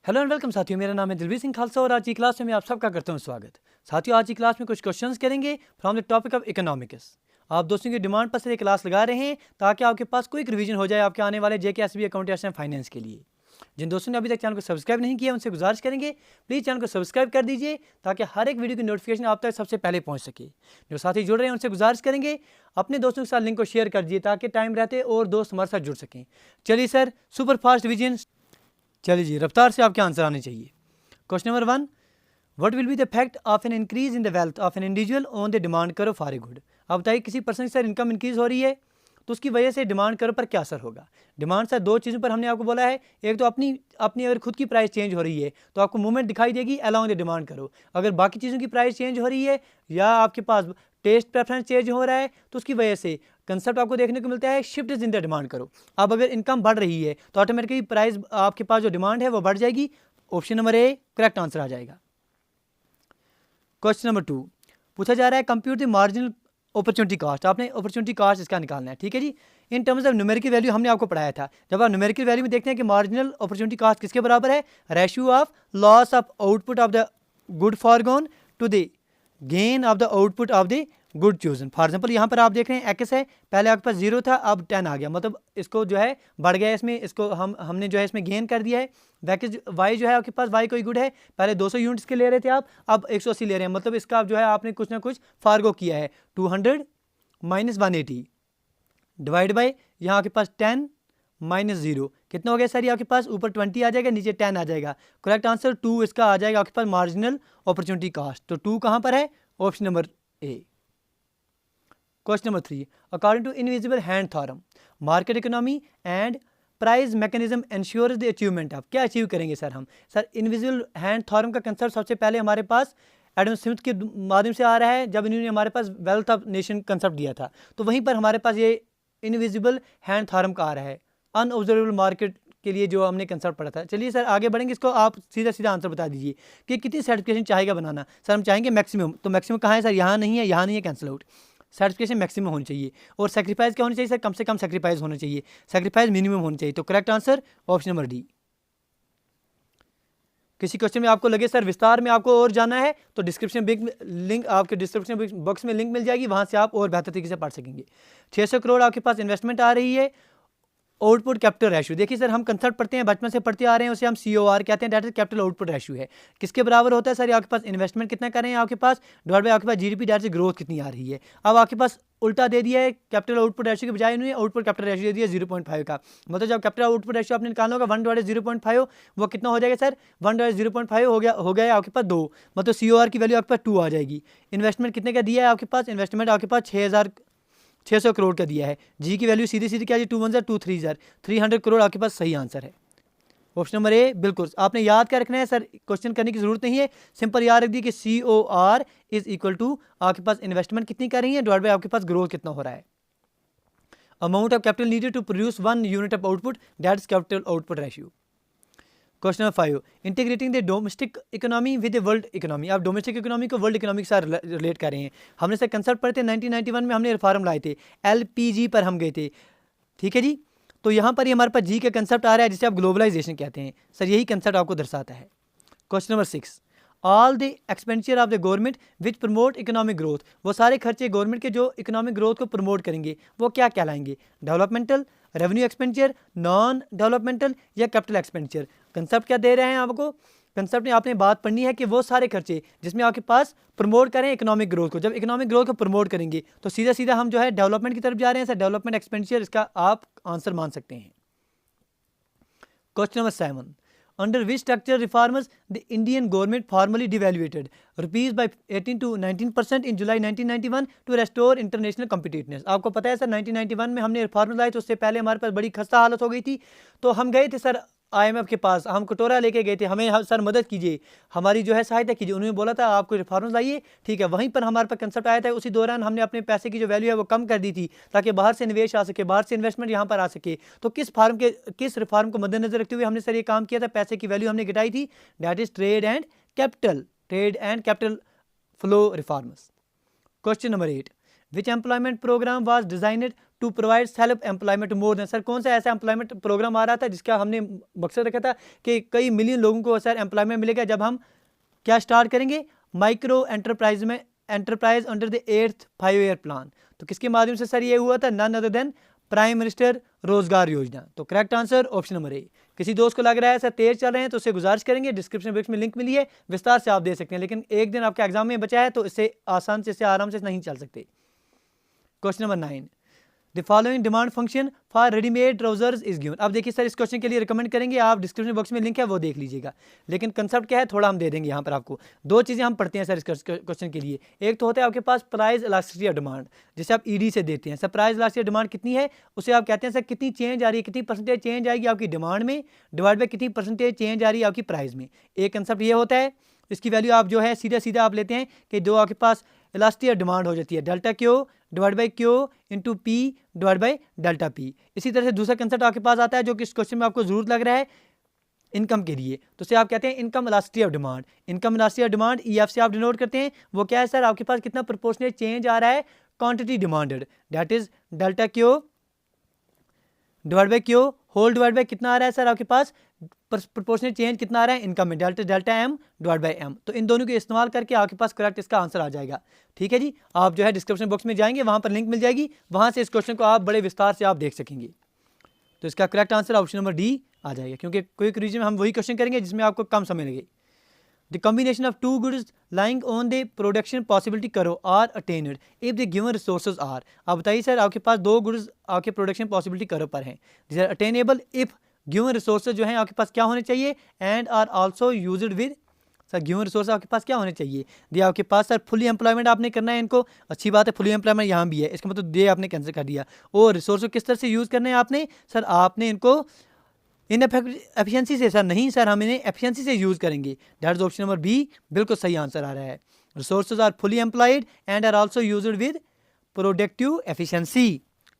Hello and welcome साथियों, मेरा नाम है दिलवीर सिंह खालसा और आज की क्लास में मैं आप सबका करता हूं स्वागत। साथियों, आज की क्लास में कुछ क्वेश्चंस करेंगे from the topic of economics. आप दोस्तों की डिमांड पर से ये क्लास लगा रहे हैं ताकि आपके पास क्विक रिवीजन हो जाए आपके आने वाले JKSB अकाउंटेंसी एंड फाइनेंस के लिए। जिन दोस्तों ने अभी तक चैनल को सब्सक्राइब नहीं किया उनसे गुजारिश करेंगे प्लीज़ चैनल को सब्सक्राइब कर दीजिए ताकि हर एक वीडियो की नोटिफिकेशन आप तक सबसे पहले पहुंच सके। जो साथी जुड़ रहे हैं उनसे गुजारिश करेंगे अपने दोस्तों के साथ लिंक को शेयर कर दीजिए ताकि टाइम रहते और दोस्त हमारे साथ जुड़ सकें। चलिए सर, सुपर फास्ट रिवीजन, चलिए जी रफ्तार से आपके आंसर आने चाहिए। Question number 1, what will be the effect of an increase in the wealth of an individual on the demand करो फॉर ए गुड। आप बताइए किसी पर्सन की सर इनकम इंक्रीज हो रही है तो उसकी वजह से डिमांड करो पर क्या असर होगा। डिमांड सर दो चीज़ों पर हमने आपको बोला है, एक तो अपनी अपनी अगर खुद की प्राइस चेंज हो रही है तो आपको मूवमेंट दिखाई देगी अलॉन्ग द डिमांड करो। अगर बाकी चीज़ों की प्राइस चेंज हो रही है या आपके पास टेस्ट प्रेफरेंस चेंज हो रहा है तो उसकी वजह से कंसेप्ट आपको देखने को मिलता है शिफ्ट इन द डिमांड करो। अब अगर इनकम बढ़ रही है तो ऑटोमेटिकली प्राइस आपके पास जो डिमांड है वो बढ़ जाएगी। Option number A correct answer आ जाएगा। क्वेश्चन नंबर 2 पूछा जा रहा है compute the marginal opportunity cost. आपने अपॉर्चुनिटी कॉस्ट इसका निकालना है, ठीक है जी। In terms of numerical value हमने आपको पढ़ाया था। जब आप न्यूमेरिकल वैल्यू में देखते हैं कि मार्जिनल अपॉर्चुनिटी कॉस्ट किसके बराबर है, ratio of loss of output of the good foregone to the gain of the output of the good chosen. For example यहाँ पर आप देख रहे हैं एक्स है, पहले आपके पास 0 था अब 10 आ गया, मतलब इसको जो है बढ़ गया, इसमें इसको हमने जो है इसमें गेन कर दिया है। वैकेज वाई जो है आपके पास वाई कोई गुड है, पहले 200 यूनिट्स के ले रहे थे आप, अब 180 ले रहे हैं, मतलब इसका जो है आपने कुछ ना कुछ फार्गो किया है। 200 माइनस 180 डिवाइड बाई यहाँ आपके पास 10 माइनस 0 कितना हो गया सर, ये आपके पास ऊपर 20 आ जाएगा नीचे 10 आ जाएगा। करेक्ट आंसर 2 इसका आ जाएगा आपके पास मार्जिनल अपॉर्चुनिटी कॉस्ट। तो 2 कहाँ पर है, option number A. Question number 3, according to invisible hand theorem market economy and price mechanism ensures the achievement of. क्या अचीव करेंगे सर हम? सर इनविजिबल हैंड थ्योरम का कंसेप्ट सबसे पहले हमारे पास एडम स्मिथ के माध्यम से आ रहा है जब इन्होंने हमारे पास वेल्थ ऑफ नेशन कंसेप्ट दिया था, तो वहीं पर हमारे पास ये इनविजिबल हैंड थ्योरम का आ रहा है अनऑब्जर्वेबल मार्केट के लिए जो हमने कंसेप्ट पढ़ा था। चलिए सर आगे बढ़ेंगे, इसको आप सीधा सीधा आंसर बता दीजिए कि कितनी सर्टिफिकेशन चाहेगा बनाना। सर हम चाहेंगे मैक्सिमम, तो मैक्सिमम कहाँ है सर, यहाँ नहीं है, यहाँ नहीं है, कैंसिल आउट। सर्टिफिकेशन मैक्सिमम होनी चाहिए और सेक्रीफाइस क्या होनी चाहिए सर, कम से कम सेक्रीफाइस होना चाहिए, सेक्रीफाइस मिनिमम होनी चाहिए। तो correct answer option number D. किसी क्वेश्चन में आपको लगे सर विस्तार में आपको और जाना है तो डिस्क्रिप्शन लिंक आपके डिस्क्रिप्शन बॉक्स में लिंक मिल जाएगी, वहाँ से आप और बेहतर तरीके से पढ़ सकेंगे। 600 करोड़ आपके पास इन्वेस्टमेंट आ रही है। आउटपुट कैपिटल रेशियो, देखिए सर हम कंसेप्ट पढ़ते हैं, बचपन से पढ़ते आ रहे हैं, उसे हम COR कहते हैं, that is capital output ratio है। किसके बराबर होता है सर, आपके पास इन्वेस्टमेंट कितना कर रहे हैं आपके पास डिवाइड बाय आपके पास GDP, डेट इज ग्रोथ कितनी आ रही है। अब आपके पास उल्टा दे दिया है, कैपिटल आउटपुट रेशियो के बजाय इन्होंने आउटपुट कैपिटल रेशियो दे दिया 0.5 का, मतलब जब कैपिटल आउटपुट रेशियो आपने निकालना होगा 1/0.5 वो कितना हो जाएगा सर, 1/0.5 हो गया आपके पास 2, मतलब COR की वैल्यू आपके पास 2 आ जाएगी। इन्वेस्टमेंट कितने का दिया है आपके पास, इन्वेस्टमेंट आपके पास 600 करोड़ का दिया है। जी की वैल्यू सीधी सीधी क्या है, 2 1 2 3 300 करोड़ आपके पास सही आंसर है। ऑप्शन नंबर ए बिल्कुल। आपने याद क्या रखना है सर, क्वेश्चन करने की जरूरत नहीं है, सिंपल याद रख दी कि COR इज इक्वल टू आपके पास इन्वेस्टमेंट कितनी कर रही है डिवाइड बाय आपके पास ग्रोथ कितना हो रहा है। Amount of capital needed to produce 1 unit of output, that is capital output ratio. Question number 5, integrating the domestic economy with world economy. आप डोमेस्टिक इकोनॉमी को वर्ल्ड इकोनॉमी के साथ रिलेट कर रहे हैं। हमने सर कंसेप्ट पढ़े थे 1991 में, हमने रिफॉर्म लाए थे, LPG पर हम गए थे, ठीक है जी। तो यहाँ पर ही हमारे पास जी का कंसेप्ट आ रहा है जिसे आप ग्लोबलाइजेशन कहते हैं। सर यही कंसेप्ट आपको दर्शाता है। Question number 6, all the expenditure of the government which promote economic growth. वो सारे खर्चे गवर्नमेंट के जो इकोनॉमिक ग्रोथ को प्रमोट करेंगे वो क्या कहलाएंगे, developmental, revenue expenditure, non developmental या कैपिटल एक्सपेंडिचर। कंसेप्ट क्या दे रहे हैं आपको, कंसेप्ट में आपने बात पढ़नी है कि वो सारे खर्चे जिसमें आपके पास प्रमोट करें इकोनॉमिक ग्रोथ को। जब इकोनॉमिक ग्रोथ को प्रमोट करेंगे तो सीधा सीधा हम जो है डेवलपमेंट की तरफ जा रहे हैं सर, डेवलपमेंट एक्सपेंडिचर इसका आप आंसर मान सकते हैं। Question number 7, under which structure reforms the Indian government formally devalued rupees by 18 to 19% in July 1991 to restore international competitiveness. आपको पता है सर 1991 में हमने रिफॉर्म लाए तो उससे पहले हमारे पास बड़ी खस्ता हालत हो गई थी, तो हम गए थे सर IMF के पास, हम कटोरा लेके गए थे, हमें सर मदद कीजिए, हमारी जो है सहायता कीजिए। उन्होंने बोला था आपको रिफॉर्म्स लाइए, ठीक है। वहीं पर हमारे पास कंसेप्ट आया था, उसी दौरान हमने अपने पैसे की जो वैल्यू है वो कम कर दी थी ताकि बाहर से निवेश आ सके, बाहर से इन्वेस्टमेंट यहाँ पर आ सके। तो किस रिफॉर्म को मद्देनजर रखते हुए हमने सर ये काम किया था, पैसे की वैल्यू हमने घटाई थी, that is trade and capital flow reforms. Question number 8, which employment program was designed to provide self employment more than, sir कौन सा ऐसा एम्प्लॉयमेंट प्रोग्राम आ रहा था जिसका हमने मकसद रखा था कि कई मिलियन लोगों को सर एम्प्लॉयमेंट मिलेगा जब हम क्या स्टार्ट करेंगे, माइक्रो एंटरप्राइज में enterprise under the 8th 5-year plan. तो किसके माध्यम से सर ये हुआ था, none other than prime minister Rozgar Yojana. तो correct answer option number A. किसी दोस्त को लग रहा है सर तेज चल रहे हैं तो उससे गुजारिश करेंगे, डिस्क्रिप्शन बॉक्स में लिंक मिली है, विस्तार से आप दे सकते हैं, लेकिन एक दिन आपके एग्जाम में बचा है तो इससे आसान से इससे आराम से नहीं चल सकते। Question number 9, the following demand function for readymade trousers is given. अब देखिए सर इस क्वेश्चन के लिए रिकमेंड करेंगे आप, डिस्क्रिप्शन बॉक्स में लिंक है वो देख लीजिएगा, लेकिन कंसेप्ट क्या है थोड़ा हम दे देंगे यहाँ पर आपको। दो चीज़ें हम पढ़ते हैं सर इस क्वेश्चन के लिए, एक तो होता है आपके पास प्राइस इलास्टिसिटी ऑफ डिमांड, जिसे आप ईडी से देते हैं सर प्राइस इलास्टिसिटी डिमांड कितनी है, उसे आप कहते हैं सर कितनी चेंज आ रही है, कितनी परसेंटेज चेंज आएगी आपकी डिमांड में डिवाइड बाई कितनी परसेंटेज चेंज आ रही है आपकी प्राइस में। एक कंसेप्ट ये होता है, इसकी वैल्यू आप जो है सीधा सीधा आप लेते हैं कि जो आपके पास इलास्टिसिटी डिमांड हो जाती है delta Q divide by Q into P divide by delta P. इसी तरह से दूसरा कंसेप्ट आपके पास आता है जो कि इस क्वेश्चन में आपको जरूरत लग रहा है इनकम के लिए, तो उसे आप कहते हैं income elasticity of demand. Income elasticity of demand EF से आप डिनोट करते हैं, वो क्या है सर आपके पास कितना प्रोपोर्शनेट चेंज आ रहा है quantity demanded, that is delta Q divide by Q whole divide by कितना आ रहा है सर आपके पास प्रोपोर्शनेट चेंज कितना आ रहा है इनकम में, delta M divide by M. तो इन दोनों को इस्तेमाल करके आपके पास करेक्ट इसका आंसर आ जाएगा। ठीक है जी, आप जो है डिस्क्रिप्शन बॉक्स में जाएंगे वहाँ पर लिंक मिल जाएगी, वहाँ से इस क्वेश्चन को आप बड़े विस्तार से आप देख सकेंगे। तो इसका correct answer option number D आ जाएगा, क्योंकि क्विक रिवीजन में हम वही क्वेश्चन करेंगे जिसमें आपको कम समय लगे। The combination of two goods lying on the production possibility curve are attained if the given resources are. आप बताइए सर आपके पास दो गुड्स आपके प्रोडक्शन पॉसिबिलिटी करो पर हैं, this are attainable if given resources जो हैं आपके पास क्या होने चाहिए, and are also used with, sir given resource आपके पास क्या होने चाहिए, दिया आपके पास सर फुली एम्प्लॉयमेंट आपने करना है इनको, अच्छी बात है फुली एम्प्लॉयमेंट यहाँ भी है, इसका मतलब दे आपने कैंसिल कर दिया। और रिसोर्स को किस तरह से यूज़ करना है आपने, सर आपने इनको इन एफिशिएंसी से, सर नहीं सर हम इन्हें एफिशिएंसी से यूज़ करेंगे, that is option number B, बिल्कुल सही आंसर आ रहा है। Resources are fully employed and are also used with productive efficiency.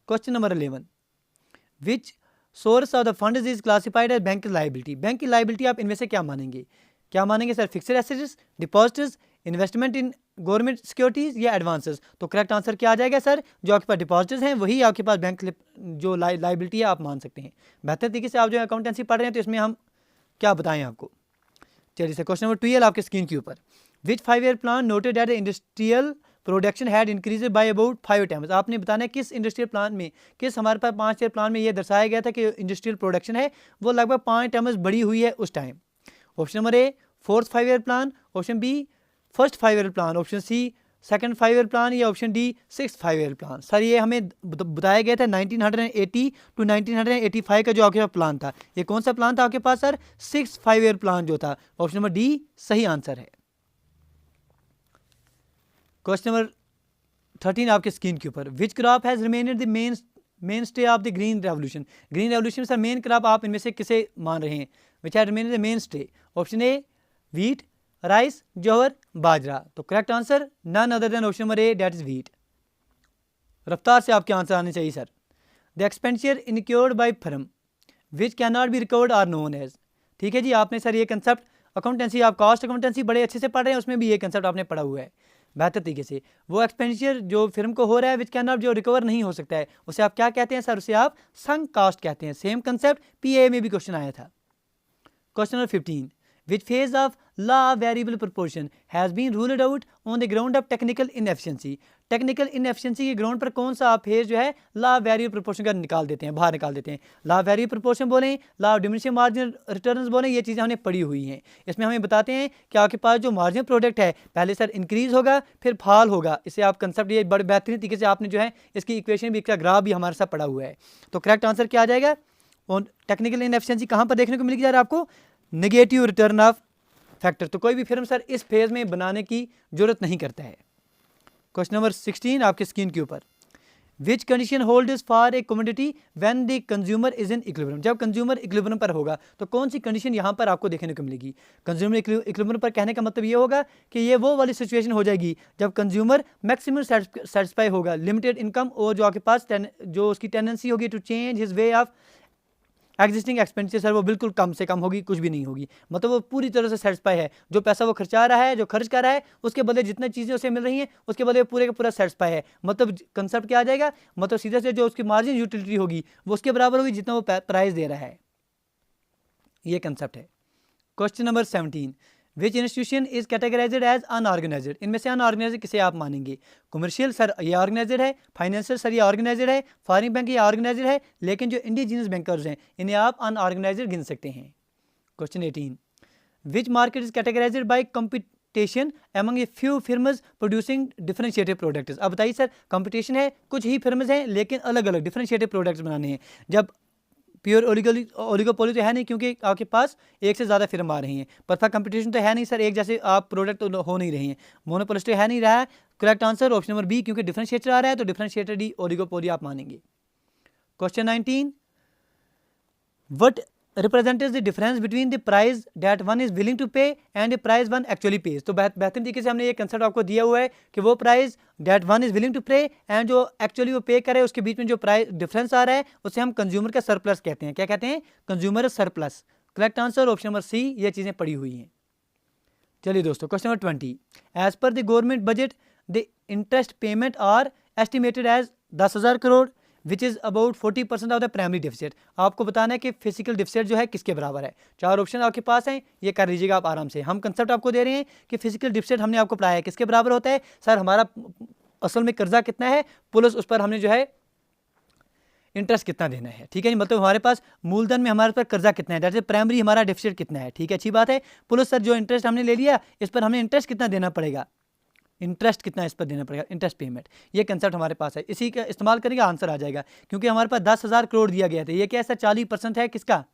Question number 11, which source of the funds is classified as bank liability. Bank की liability आप इनमें से क्या मानेंगे, क्या मानेंगे sir fixed assets, deposits, investment in government securities या advances. तो करेक्ट आंसर क्या आ जाएगा सर, जो आपके पास डिपॉजिट्स हैं वही आपके पास बैंक जो लाइबिलिटी है आप मान सकते हैं। बेहतर तरीके से आप जो अकाउंटेंसी पढ़ रहे हैं तो इसमें हम क्या बताएं आपको। चलिए सर क्वेश्चन नंबर 12 आपके स्क्रीन के ऊपर, विच 5-year plan noted that the industrial production had increase by about 5 times। आपने बताना है किस इंडस्ट्रियल प्लान में, किस हमारे पास 5 ईयर प्लान में ये दर्शाया गया था कि इंडस्ट्रियल प्रोडक्शन है वो लगभग 5 times बढ़ी हुई है उस time. Option number A 4th 5-year plan, option B 1st 5-year plan, option C 2nd 5-year plan या option D 6th 5-year plan. Sir ये हमें बताया गया था 1980 to 1985 का जो आपके पास प्लान था, ये कौन सा प्लान था आपके पास सर, 6th 5-year प्लान जो था, ऑप्शन नंबर डी सही आंसर है। क्वेश्चन नंबर 13 आपके स्क्रीन के ऊपर, which crop has remained the main stay of the green revolution. Green revolution sir main crop आप इनमें से किसे मान रहे हैं, which has remained the main stay, option A wheat, rice, jowar, bajra. तो correct answer none other than option number A, that is wheat. रफ्तार से आपके आंसर आने चाहिए sir. The expenditure incurred by firm which can not be recovered are known as. ठीक है जी, आपने सर ये कंसेप्ट अकाउंटेंसी, आप कॉस्ट अकाउंटेंसी बड़े अच्छे से पढ़ रहे हैं, उसमें भी ये कंसेप्ट आपने पढ़ा हुआ है बेहतर तरीके से। वो एक्सपेंडिचर जो फिल्म को हो रहा है विच कैन नॉट, जो रिकवर नहीं हो सकता है, उसे आप क्या कहते हैं सर, उसे आप संक कास्ट कहते हैं। सेम कंसेप्ट पीए में भी क्वेश्चन आया था। Question number 15, which phase of law of variable proportion has been ruled out on the ground of technical inefficiency। Technical inefficiency के ग्राउंड पर कौन सा आप फेज जो है लॉ ऑफ वेरिएबल प्रोपोर्शन का निकाल देते हैं, बाहर निकाल देते हैं। लॉ ऑफ वेरिएबल प्रोपोर्शन बोलें, law of diminishing marginal returns बोलें, ये चीज़ें हमने पढ़ी हुई हैं। इसमें हमें बताते हैं कि आपके पास जो मार्जिनल प्रोडक्ट है पहले सर इंक्रीज होगा फिर फॉल होगा। इससे आप कंसेप्ट ये बड़े बेहतरीन तरीके से आपने जो है इसकी इक्वेशन भी, इसका ग्राफ भी हमारे साथ पढ़ा हुआ है। तो करेक्ट आंसर क्या आ जाएगा, और टेक्निकल इनएफिशिएंसी कहाँ पर देखने को मिलेगी यार आपको, नेगेटिव रिटर्न ऑफ फैक्टर। तो कोई भी फिल्म सर इस फेज में बनाने की जरूरत नहीं करता है। क्वेश्चन नंबर 16 आपके स्क्रीन के ऊपर, which condition holds for a commodity when the consumer is in equilibrium. जब कंज्यूमर इक्विलिब्रियम पर होगा तो कौन सी कंडीशन यहाँ पर आपको देखने को मिलेगी। कंज्यूमर इक्विलिब्रियम पर कहने का मतलब ये होगा कि ये वो वाली सिचुएशन हो जाएगी जब कंज्यूमर मैक्सिमम सेटिस्फाई होगा, लिमिटेड इनकम, और जो आपके पास जो उसकी टेंडेंसी होगी to change his way of existing expenditure sir वो बिल्कुल कम से कम होगी, कुछ भी नहीं होगी, मतलब वो पूरी तरह से सेटिस्फाई है, जो पैसा वो खर्चा रहा है, जो खर्च कर रहा है, उसके बदले जितनी चीज़ें उसे मिल रही हैं उसके बदले पूरे का पूरा सेटिस्फाई है। मतलब कंसेप्ट क्या आ जाएगा, मतलब सीधे से जो उसकी मार्जिन यूटिलिटी होगी वो उसके बराबर होगी जितना वो प्राइस दे रहा है, ये कंसेप्ट है। Question number 17, which institution is categorized as unorganized, इनमें से अनऑर्गेनाइज्ड किसे आप मानेंगे? कमर्शियल सर ये ऑर्गेनाइज्ड है, फाइनेंशियल सर ये ऑर्गेनाइज्ड है, फॉरेन बैंक ये ऑर्गेनाइज्ड है, लेकिन जो इंडिजीनियस बैंकर्स हैं इन्हें आप अनऑर्गेनाइज्ड गिन सकते हैं। Question 18, which market is categorised by competition among a few firms producing differentiated products. अब बताइए सर, कंपटीशन है, कुछ ही फिर्म्स हैं लेकिन अलग अलग डिफरेंशिएटेड प्रोडक्ट्स बनाने हैं। जब प्योर ओलिगोपोली तो है नहीं, क्योंकि आपके पास एक से ज़्यादा फिर्म आ रही हैं। परफेक्ट कंपटीशन तो है नहीं सर, एक जैसे आप प्रोडक्ट तो हो नहीं रही हैं। मोनोपोलिस्ट तो है नहीं रहा है। Correct answer option number B, क्योंकि डिफरेंशिएटर आ रहा है तो डिफरेंशिएटेड ही ओलिगोपोली आप मानेंगे। Question 19, what represents the difference between the price that one is willing to pay and the price one actually pays. तो बेहतरीन तरीके से हमने ये कंसेप्ट आपको दिया हुआ है कि वो price that one is willing to pay and जो एक्चुअली वो पे करे उसके बीच में जो प्राइस डिफरेंस आ रहा है उसे हम कंज्यूमर का सरप्लस कहते हैं। क्या कहते हैं? Consumer surplus. Correct answer option number C, ये चीज़ें पड़ी हुई हैं। चलिए दोस्तों, question number 20, as per the government budget the interest payment are estimated as 10,000 crore which is about 40% of the primary deficit. आपको बताना है कि फिजिकल डिफिसिट जो है किसके बराबर है। 4 ऑप्शन आपके पास हैं, ये कर लीजिएगा आप आराम से। हम कंसेप्ट आपको दे रहे हैं कि फिजिकल डिफिसिट हमने आपको पढ़ाया है किसके बराबर होता है। सर हमारा असल में कर्जा कितना है प्लस उस पर हमने जो है इंटरेस्ट कितना देना है, ठीक है जी। मतलब हमारे पास मूलधन में हमारे पास कर्जा कितना है, दैट इज प्राइमरी हमारा डिफिसिट कितना है, ठीक है, अच्छी बात है। प्लस सर जो इंटरेस्ट हमने ले लिया इस पर हमें इंटरेस्ट कितना देना पड़ेगा, इंटरेस्ट कितना इस पर देना पड़ेगा, इंटरेस्ट पेमेंट। ये कंसेप्ट हमारे पास है, इसी का इस्तेमाल करेंगे आंसर आ जाएगा। क्योंकि हमारे पास 10,000 करोड़ दिया गया था, ये क्या है सर 40% है किसका,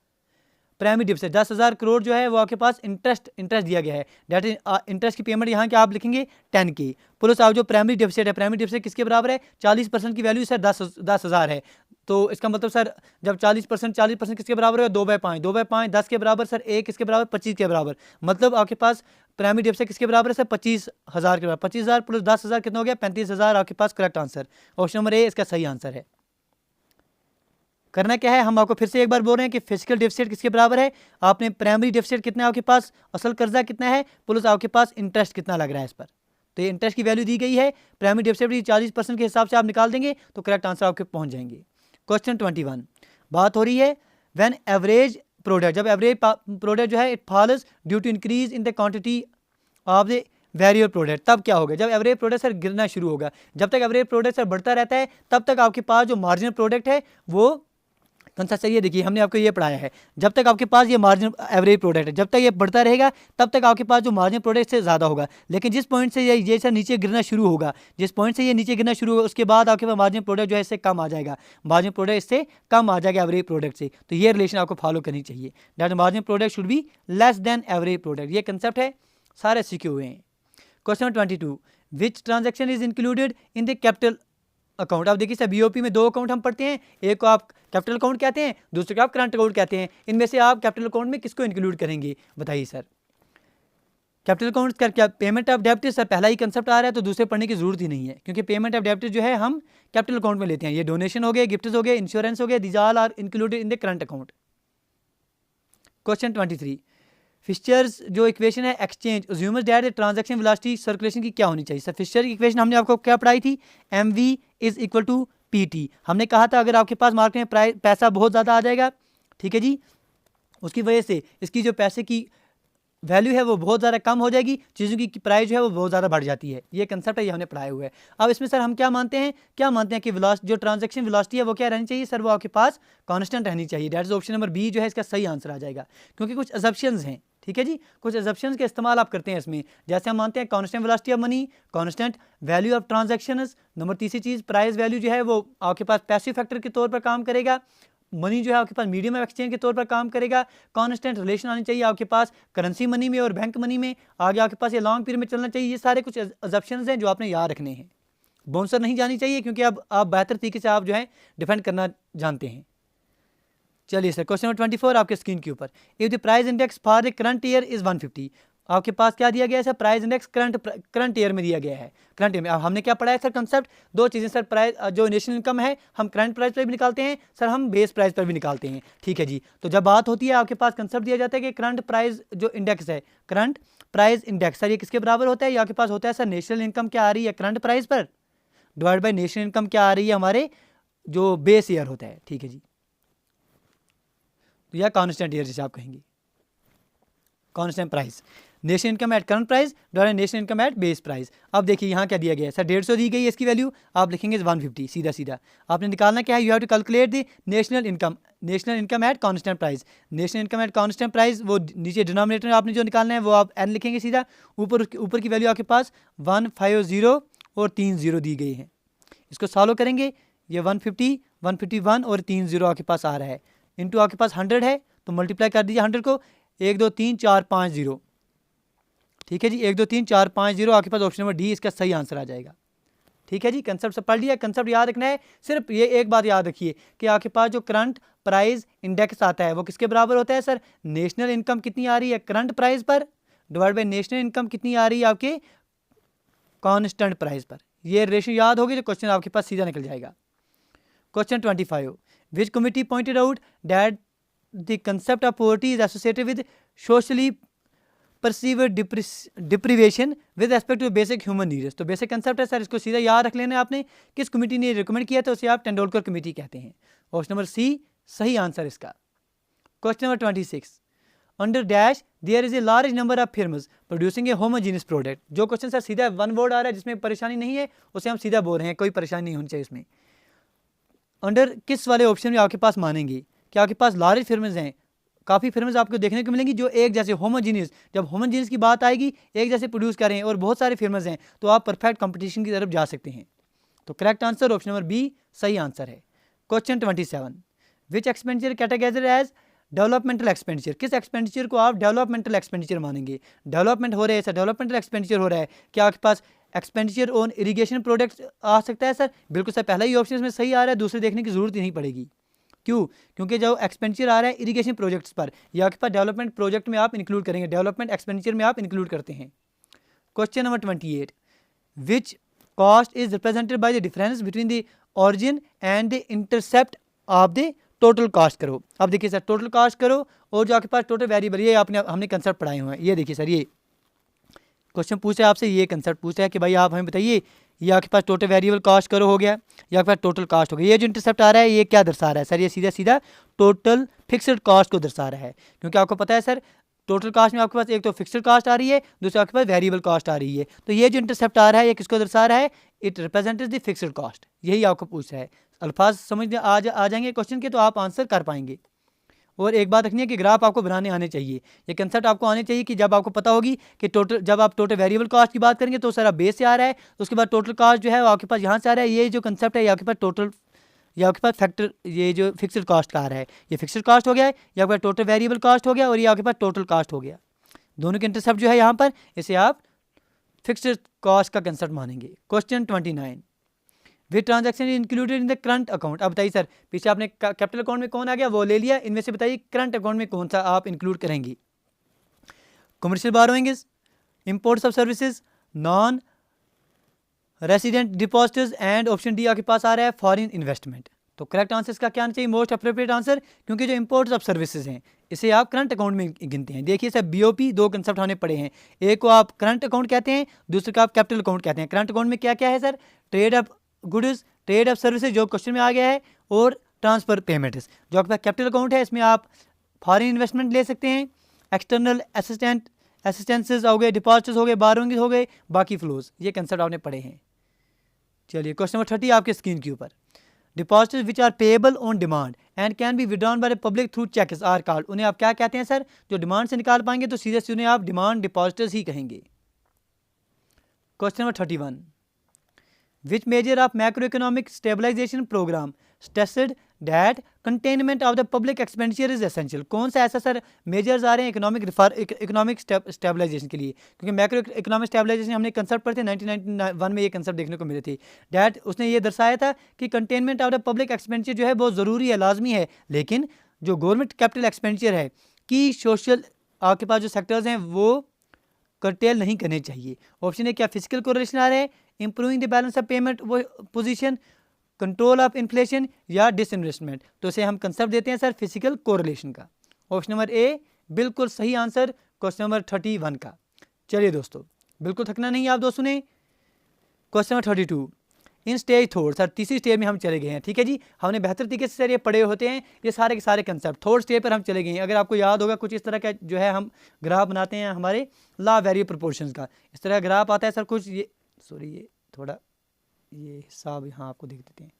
प्राइमरी डिफिसिट। 10,000 करोड़ जो है वो आपके पास इंटरेस्ट दिया गया है, डेट इज इंटरेस्ट की पेमेंट यहाँ क्या आप लिखेंगे 10 की। प्लस आप जो प्राइमरी डिफिसिट है, प्राइमरी डिफिसिट किसके बराबर है 40% की वैल्यू सर 10,000 है। तो इसका मतलब सर जब 40% किसके बराबर है 2/5, 2/5 10 के बराबर सर 1 किसके बराबर 25 के बराबर। मतलब आपके पास प्राइमरी डिफिसिट किसके बराबर है सर 25,000 के बराबर। 25,000 प्लस 10,000 कितना हो गया 35,000 आपके पास। Correct answer option number A इसका सही आंसर है। करना क्या है, हम आपको फिर से एक बार बोल रहे हैं कि फिजिकल डिफिसिट किसके बराबर है। आपने प्राइमरी डिफिसिट कितना है आपके पास, असल कर्जा कितना है, प्लस आपके पास इंटरेस्ट कितना लग रहा है इस पर। तो ये इंटरेस्ट की वैल्यू दी गई है, प्राइमरी डिफिसिट 40% के हिसाब से आप निकाल देंगे तो करेक्ट आंसर आपके पहुंच जाएंगे। क्वेश्चन 21, बात हो रही है व्हेन एवरेज प्रोडक्ट, जब एवरेज प्रोडक्ट जो है it falls due to increase in the quantity of the variable product, तब क्या होगा, जब एवरेज प्रोडक्ट सर गिरना शुरू होगा। जब तक एवरेज प्रोडक्ट सर बढ़ता रहता है तब तक आपके पास जो मार्जिनल प्रोडक्ट है वो कंसेप्ट सही है। देखिए हमने आपको ये पढ़ाया है, जब तक आपके पास ये मार्जिन एवरेज प्रोडक्ट है, जब तक ये बढ़ता रहेगा तब तक आपके पास जो मार्जिन प्रोडक्ट से ज़्यादा होगा। लेकिन जिस पॉइंट से ये सर नीचे गिरना शुरू होगा, जिस पॉइंट से ये नीचे गिरना शुरू होगा उसके बाद आपके पास मार्जिन प्रोडक्ट जो है इससे कम आ जाएगा, मार्जिन प्रोडक्ट इससे कम आ जाएगा एवरेज प्रोडक्ट से। तो ये रिलेशन आपको फॉलो करनी चाहिए, that margin product should be less then average product. ये कंसेप्ट है, सारे सीखे हुए हैं। Question 22, which transaction is included in the capital account. आप देखिए सर बीओपी में 2 अकाउंट हम पढ़ते हैं, एक को आप कैपिटल अकाउंट कहते हैं, दूसरे को आप करंट अकाउंट कहते हैं। इनमें से आप कैपिटल अकाउंट में किसको इंक्लूड करेंगे बताइए सर। कैपिटल अकाउंट का क्या पेमेंट ऑफ डेब्ट सर पहला ही कंसेप्ट आ रहा है तो दूसरे पढ़ने की जरूरत ही नहीं है, क्योंकि पेमेंट ऑफ डेब्ट जो है हम कैपिटल अकाउंट में लेते हैं। ये डोनेशन हो गए, गिफ्ट्स हो गए, इंश्योरेंस हो गए, these all are included in the current account. Question 23, Fisher's जो इक्वेशन है exchange assumes that the transaction velocity circulation की क्या होनी चाहिए सर। फिशर की इक्वेशन हमने आपको क्या पढ़ाई थी, MV is equal to PT। हमने कहा था अगर आपके पास मार्केट में पैसा बहुत ज़्यादा आ जाएगा, ठीक है जी, उसकी वजह से इसकी जो पैसे की वैल्यू है वो बहुत ज़्यादा कम हो जाएगी, चीज़ों की प्राइस जो है वो बहुत ज़्यादा बढ़ जाती है। ये कंसेप्ट है, ये हमने पढ़ाया हुआ है। अब इसमें सर हम क्या मानते हैं कि जो ट्रांजैक्शन वेलोसिटी है वो क्या रहनी चाहिए सर, वो आपके पास कांस्टेंट रहनी चाहिए। That is option number B जो है इसका सही आंसर आ जाएगा, क्योंकि कुछ अजम्पशंस हैं, ठीक है जी, कुछ अजम्पशंस के इस्तेमाल आप करते हैं इसमें। जैसे हम मानते हैं constant velocity of money, constant value of transactions. Number तीसरी चीज़ प्राइस वैल्यू जो है वो आपके पास पैसिव फैक्टर के तौर पर काम करेगा। मनी जो है आपके पास मीडियम ऑफ एक्सचेंज के तौर पर काम करेगा। कांस्टेंट रिलेशन आनी चाहिए आपके पास करेंसी मनी में और बैंक मनी में। आगे आपके पास ये लॉन्ग पीरियड में चलना चाहिए। ये सारे कुछ अजम्पशंस हैं जो आपने याद रखने हैं। बाउंसर नहीं जानी चाहिए, क्योंकि अब आप बेहतर तरीके से आप जो है डिफेंड करना जानते हैं। चलिए सर क्वेश्चन नंबर 24 आपके स्क्रीन के ऊपर, if the price index for the current year is 150। आपके पास क्या दिया गया है sir, price index current year में दिया गया है। करंट ईयर में अब हमने क्या पढ़ा है सर, कंसेप्ट दो चीज़ें सर, प्राइस जो नेशनल इनकम है हम करंट प्राइस पर भी निकालते हैं सर, हम बेस प्राइस पर भी निकालते हैं, ठीक है जी। तो जब बात होती है आपके पास कंसेप्ट दिया जाता है कि करंट प्राइस जो इंडेक्स है, करंट प्राइस इंडेक्स सर, ये किसके बराबर होता है, ये आपके पास होता है सर नेशनल इनकम क्या आ रही है करंट प्राइस पर डिवाइड बाई नेशनल इनकम क्या आ रही है हमारे जो बेस ईयर होता है, ठीक है जी। तो यह कांस्टेंट ईयर जिसे आप कहेंगे, constant price, national income at current price divide national income eight base price. अब देखिए यहाँ क्या दिया गया है सर, 150 दी गई है, इसकी वैल्यू आप लिखेंगे 150, सीधा सीधा आपने निकालना क्या है, you have to calculate the national income at constant price. National income at constant price वो नीचे डिनोमिनेटर आपने जो निकालना है वो आप एन लिखेंगे सीधा, ऊपर की वैल्यू आपके पास 150 और 3 0 दी गई है। इसको सॉल्व करेंगे, ये 150 151 और 3 0 आपके पास आ रहा है, इंटू आपके पास 100 है तो मल्टीप्लाई कर दीजिए 100 को, 1 2 3 4 5 0, ठीक है जी, 1 2 3 4 5 0 आपके पास ऑप्शन नंबर डी इसका सही आंसर आ जाएगा, ठीक है जी। कंसेप्ट से पढ़ लिया, कंसेप्ट याद रखना है, सिर्फ ये एक बात याद रखिए कि आपके पास जो करंट प्राइस इंडेक्स आता है वो किसके बराबर होता है सर, नेशनल इनकम कितनी आ रही है करंट प्राइस पर डिवाइड बाई नेशनल इनकम कितनी आ रही है आपके कांस्टेंट प्राइस पर। ये रेशियो याद होगी तो क्वेश्चन आपके पास सीधा निकल जाएगा। Question 25, which committee pointed out that the concept of poverty is associated with socially perceived deprivation with respect to basic human needs. तो बेसिक कंसेप्ट है सर, इसको सीधा याद रख लेना है आपने, किस कमेटी ने रिकमेंड किया था उसे आप टेंडुलकर कमेटी कहते हैं, ऑप्शन नंबर सी सही आंसर इसका। Question number 26, under dash there is a large number of firms producing a homogeneous product. जो क्वेश्चन सर सीधा वन वर्ड आ रहा है जिसमें परेशानी नहीं है उसे हम सीधा बोल रहे हैं, कोई परेशानी नहीं होनी चाहिए इसमें। अंडर किस वाले ऑप्शन में आपके पास मानेंगे कि आपके पास लार्ज फिर्म्स हैं, काफ़ी फिर्म्स आपको देखने को मिलेंगी जो एक जैसे होमोजीनियस, जब होमोजीनियस की बात आएगी एक जैसे प्रोड्यूस कर रहे हैं और बहुत सारे फिर्म्स हैं तो आप परफेक्ट कंपटीशन की तरफ जा सकते हैं। तो correct answer option number B सही आंसर है। Question 27, which expenditure categorised as developmental expenditure. किस एक्सपेंडिचर को आप डेवलपमेंटल एक्सपेंडिचर मानेंगे, डेवलपमेंट हो रहा है सर, डेवलपमेंटल एक्सपेंडिचर हो रहा है, क्या आपके पास एक्सपेंडिचर ऑन इरिगेशन प्रोडक्ट्स आ सकता है सर, बिल्कुल सर पहला ही ऑप्शन में सही आ रहा है, दूसरे देखने की जरूरत ही नहीं पड़ेगी। क्यों, क्योंकि जो एक्सपेंडिचर आ रहा है इरिगेशन प्रोजेक्ट्स पर या आपके पास डेवलपमेंट प्रोजेक्ट में आप इंक्लूड करेंगे, डेवलपमेंट एक्सपेंडिचर में आप इंक्लूड करते हैं। Question number 28, which cost is represented by the difference between the origin and the intercept of the total cast करो। अब देखिए सर, टोटल कास्ट करो और जो आपके पास टोटल वेरिएबल, ये हमने कंसेप्ट पढ़ाए हुए हैं। ये देखिए सर, ये क्वेश्चन पूछा है आपसे, ये कंसेप्ट पूछा है कि भाई आप हमें बताइए ये आपके पास टोटल वेरिएबल कास्ट करो हो गया या आपके पास टोटल कास्ट हो गया, ये जो इंटरसेप्ट आ रहा है ये क्या दर्शा रहा है सर, ये सीधा सीधा टोटल फिक्स्ड कास्ट को दर्शा रहा है। क्योंकि आपको पता है सर टोटल कास्ट में आपके पास एक तो फिक्स्ड कास्ट आ रही है, दूसरा आपके पास वेरिएबल कास्ट आ रही है, तो ये जो इंटरसेप्ट आ रहा है ये किसको दर्शा रहा है, it represents the fixed cost, यही आपको पूछ रहा है। अल्फाज समझ आ जाएंगे क्वेश्चन के तो आप आंसर कर पाएंगे। और एक बात रखनी है कि ग्राफ आपको बनाने आने चाहिए, ये कंसेप्ट आपको आने चाहिए कि जब आपको पता होगी कि टोटल, जब आप टोटल वेरिएबल कास्ट की बात करेंगे तो सारा बेस से आ रहा है, तो उसके बाद टोटल कास्ट जो है वो आपके पास यहाँ से आ रहा है, ये जो कंसेप्ट है ये आपके पास टोटल, ये आपके पास फैक्टर, ये जो फिक्स्ड कास्ट का आ रहा है ये फिक्स्ड कास्ट हो गया है, ये आपके पास टोटल वेरिएबल कास्ट हो गया और ये आपके पास टोटल कास्ट हो गया। दोनों के इंटरसेप्ट जो है यहाँ पर, इसे आप फिक्स्ड कास्ट का कंसेप्ट मानेंगे। Question 29, which transaction included in the current account. अब बताइए सर, पीछे आपने कैपिटल अकाउंट में कौन आ गया वो ले लिया, इनमें से बताइए करंट अकाउंट में कौन सा आप इंक्लूड करेंगे। Commercial borrowings, imports of services, non resident depositors and option D आपके पास आ रहा है फॉरेन इन्वेस्टमेंट। तो करेक्ट आंसर इसका क्या आना चाहिए, मोस्ट अप्रोप्रिएट आंसर, क्योंकि जो इंपोर्ट्स ऑफ सर्विसेज हैं इसे आप करंट अकाउंट में गिनते हैं। देखिए सर बीओपी दो कंसेप्ट हमने पढ़े हैं, एक को आप करंट अकाउंट कहते हैं, दूसरे को आप कैपिटल अकाउंट कहते हैं। करंट अकाउंट में क्या क्या है sir, trade off goods, trade off services जो क्वेश्चन में आ गया है, और ट्रांसफर पेमेंट्स। जो आपका कैपिटल अकाउंट है इसमें आप फॉरेन इन्वेस्टमेंट ले सकते हैं, एक्सटर्नल असिस्टेंसेज हो गए, डिपॉजिट्स हो गए, बारोइंग्स हो गए, बाकी फ्लोज, ये कंसेप्ट आपने पढ़े हैं। चलिए क्वेश्चन नंबर 30 आपके स्क्रीन के ऊपर, deposits which are payable on demand and can be withdrawn by the public through cheques are called. उन्हें आप क्या कहते हैं सर, जो डिमांड से निकाल पाएंगे तो सीधे से उन्हें आप डिमांड डिपॉजिटर्स ही कहेंगे। Question number 31, which measure of macroeconomic stabilization program stressed that containment of the public expenditure is essential। कौन सा ऐसा सर मेजर्स आ रहे हैं इकोनॉमिक स्टेबलाइजेशन के लिए, क्योंकि मैक्रो इकोनॉमिक स्टेबलाइजेशन हमने कंसेप्ट पढ़े थे 1991 में, ये कंसेप्ट देखने को मिले थे। डैट उसने ये दर्शाया था कि containment of the public expenditure जो है बहुत ज़रूरी है, लाजमी है, लेकिन जो गवर्नमेंट कैपिटल एक्सपेंडिचर है कि सोशल आपके पास जो सेक्टर्स हैं वो करटेल नहीं करने चाहिए। ऑप्शन ए क्या फिजिकल कोरिलेशन आ रहा है, improving the balance of payment वो पोजीशन, कंट्रोल ऑफ इन्फ्लेशन या डिसइन्वेस्टमेंट। तो इसे हम कंसेप्ट देते हैं सर फिजिकल कोरिलेशन का। ऑप्शन नंबर ए बिल्कुल सही आंसर क्वेश्चन नंबर 31 का। चलिए दोस्तों, बिल्कुल थकना नहीं आप दोस्तों ने। Question number 32 in stage thought, sir तीसरी स्टेज में हम चले गए हैं। ठीक है जी, हमने बेहतर तरीके से सर ये पढ़े होते हैं, ये सारे के सारे कंसेप्ट थॉट स्टेज पर हम चले गए हैं। अगर आपको याद होगा कुछ इस तरह का जो है हम ग्राफ बनाते हैं हमारे लॉ वेरिएबल प्रोपोर्शंस का, इस तरह ग्राफ आता है सर कुछ, ये सॉरी ये थोड़ा ये हिसाब यहाँ आपको देख देते हैं।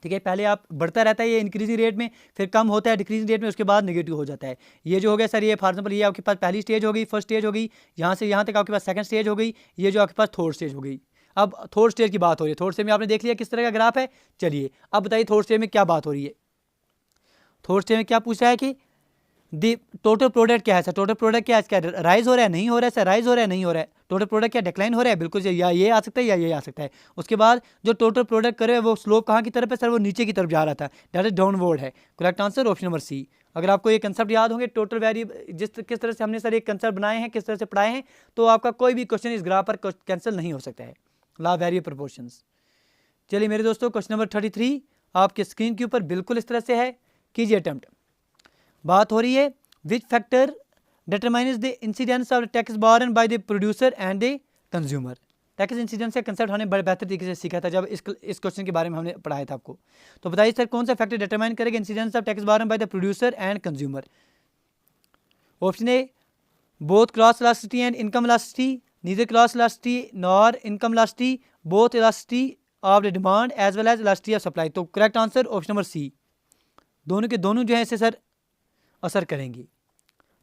ठीक है, पहले आप बढ़ता रहता है ये इंक्रीजिंग रेट में, फिर कम होता है डिक्रीजिंग रेट में, उसके बाद नेगेटिव हो जाता है। ये जो हो गया सर, ये फॉर एग्जाम्पल ये आपके पास पहली स्टेज हो गई, फर्स्ट स्टेज हो गई, यहाँ से यहाँ तक आपके पास सेकंड स्टेज हो गई, ये जो आपके पास थर्ड स्टेज हो गई। अब थर्ड स्टेज की बात हो रही है, थर्ड स्टेज में आपने देख लिया किस तरह का ग्राफ है। चलिए अब बताइए थर्ड स्टेज में क्या बात हो रही है। थर्ड स्टेज में क्या पूछा है कि दी टोटल प्रोडक्ट क्या है सर, टोटल प्रोडक्ट क्या है, इसका राइज हो रहा है नहीं हो रहा है सर, राइज हो रहा है नहीं हो रहा है, टोटल प्रोडक्ट क्या डिक्लाइन हो रहा है, बिल्कुल या ये आ सकता है या ये आ सकता है। उसके बाद जो टोटल प्रोडक्ट करे वो स्लोप कहाँ की तरफ है सर, वो नीचे की तरफ जा रहा था, दैट इज डाउनवर्ड है। Correct answer option number C. अगर आपको ये कंसेप्ट याद होंगे टोटल वेरिएबल किस तरह से हमने सर एक कंसेप्ट बनाए हैं, किस तरह से पढ़ाए हैं, तो आपका कोई भी क्वेश्चन इस ग्राफ पर कैंसिल नहीं हो सकता है, लॉ वेरिएबल प्रोपोर्शंस। चलिए मेरे दोस्तों क्वेश्चन नंबर 33 आपके स्क्रीन के ऊपर बिल्कुल इस तरह से है, कीजिए अटेम्प्ट। बात हो रही है which factor determines the incidence of tax borne by the producer and the consumer. Tax incidence का कंसेप्ट हमने बड़े बेहतर तरीके से सीखा था जब इस क्वेश्चन के बारे में हमने पढ़ाया था आपको। तो बताइए सर कौन सा फैक्टर डिटरमाइन करेगा incidence of tax borne by the producer and consumer. Option A both cross elasticity and income elasticity, neither cross elasticity nor income elasticity, both elasticity of the demand as well as elasticity of supply. तो correct answer option number C. दोनों के दोनों जो है इसे sir असर करेंगे।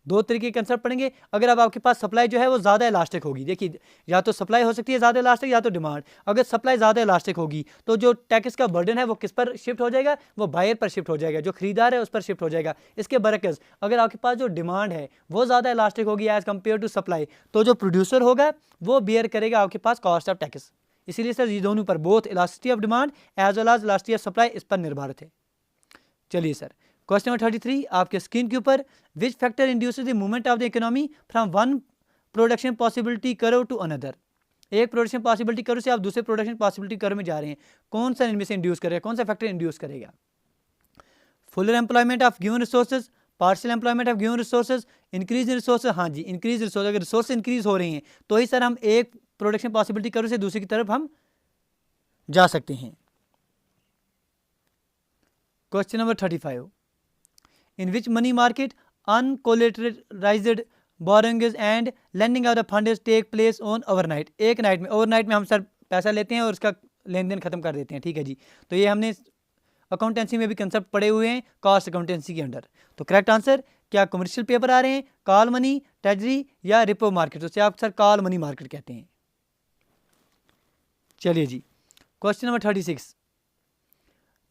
दो तरीके के कंसेप्ट पढ़ेंगे। अगर अब आपके पास सप्लाई जो है वो ज़्यादा इलास्टिक होगी, देखिए या तो सप्लाई हो सकती है ज़्यादा इलास्टिक या तो डिमांड। अगर सप्लाई ज़्यादा इलास्टिक होगी तो जो टैक्स का बर्डन है वो किस पर शिफ्ट हो जाएगा, वो बायर पर शिफ्ट हो जाएगा, जो खरीदार है उस पर शिफ्ट हो जाएगा। इसके बरक्स अगर आपके पास जो डिमांड है वो ज़्यादा इलास्टिक होगी एज़ कम्पेयर टू सप्लाई, तो जो प्रोड्यूसर होगा वो बेयर करेगा आपके पास कॉस्ट ऑफ टैक्स। इसीलिए सर ये दोनों पर both elasticity of demand as well as elasticity of supply इस पर निर्भर है। चलिए सर क्वेश्चन नंबर 33 आपके स्क्रीन के ऊपर which factor induces the movement of the economy from one production possibility curve to another. एक प्रोडक्शन पॉसिबिलिटी कर्व से आप दूसरे प्रोडक्शन पॉसिबिलिटी कर्व में जा रहे हैं, कौन सा इनमें से इंड्यूस करेगा, कौन सा फैक्टर इंड्यूस करेगा। Fuller employment of given resources, partial employment of given resources, increase in resources. हाँ जी, इंक्रीज रिसोर्स, अगर रिसोर्स इंक्रीज हो रही हैं तो ही सर हम एक प्रोडक्शन पॉसिबिलिटी कर्व से दूसरी की तरफ हम जा सकते हैं। Question number 35 in which money market uncollateralized borrowings and lending of the funds take place on overnight। एक नाइट में, ओवरनाइट में हम सर पैसा लेते हैं और उसका लेन देन खत्म कर देते हैं। ठीक है जी, तो ये हमने अकाउंटेंसी में भी कंसेप्ट पढ़े हुए हैं कॉस्ट अकाउंटेंसी के अंडर। तो करेक्ट आंसर क्या कमर्शियल पेपर आ रहे हैं, कॉल मनी, ट्रेजरी या रिपो मार्केट, उसे आप सर कॉल मनी मार्केट कहते हैं। चलिए जी question number 36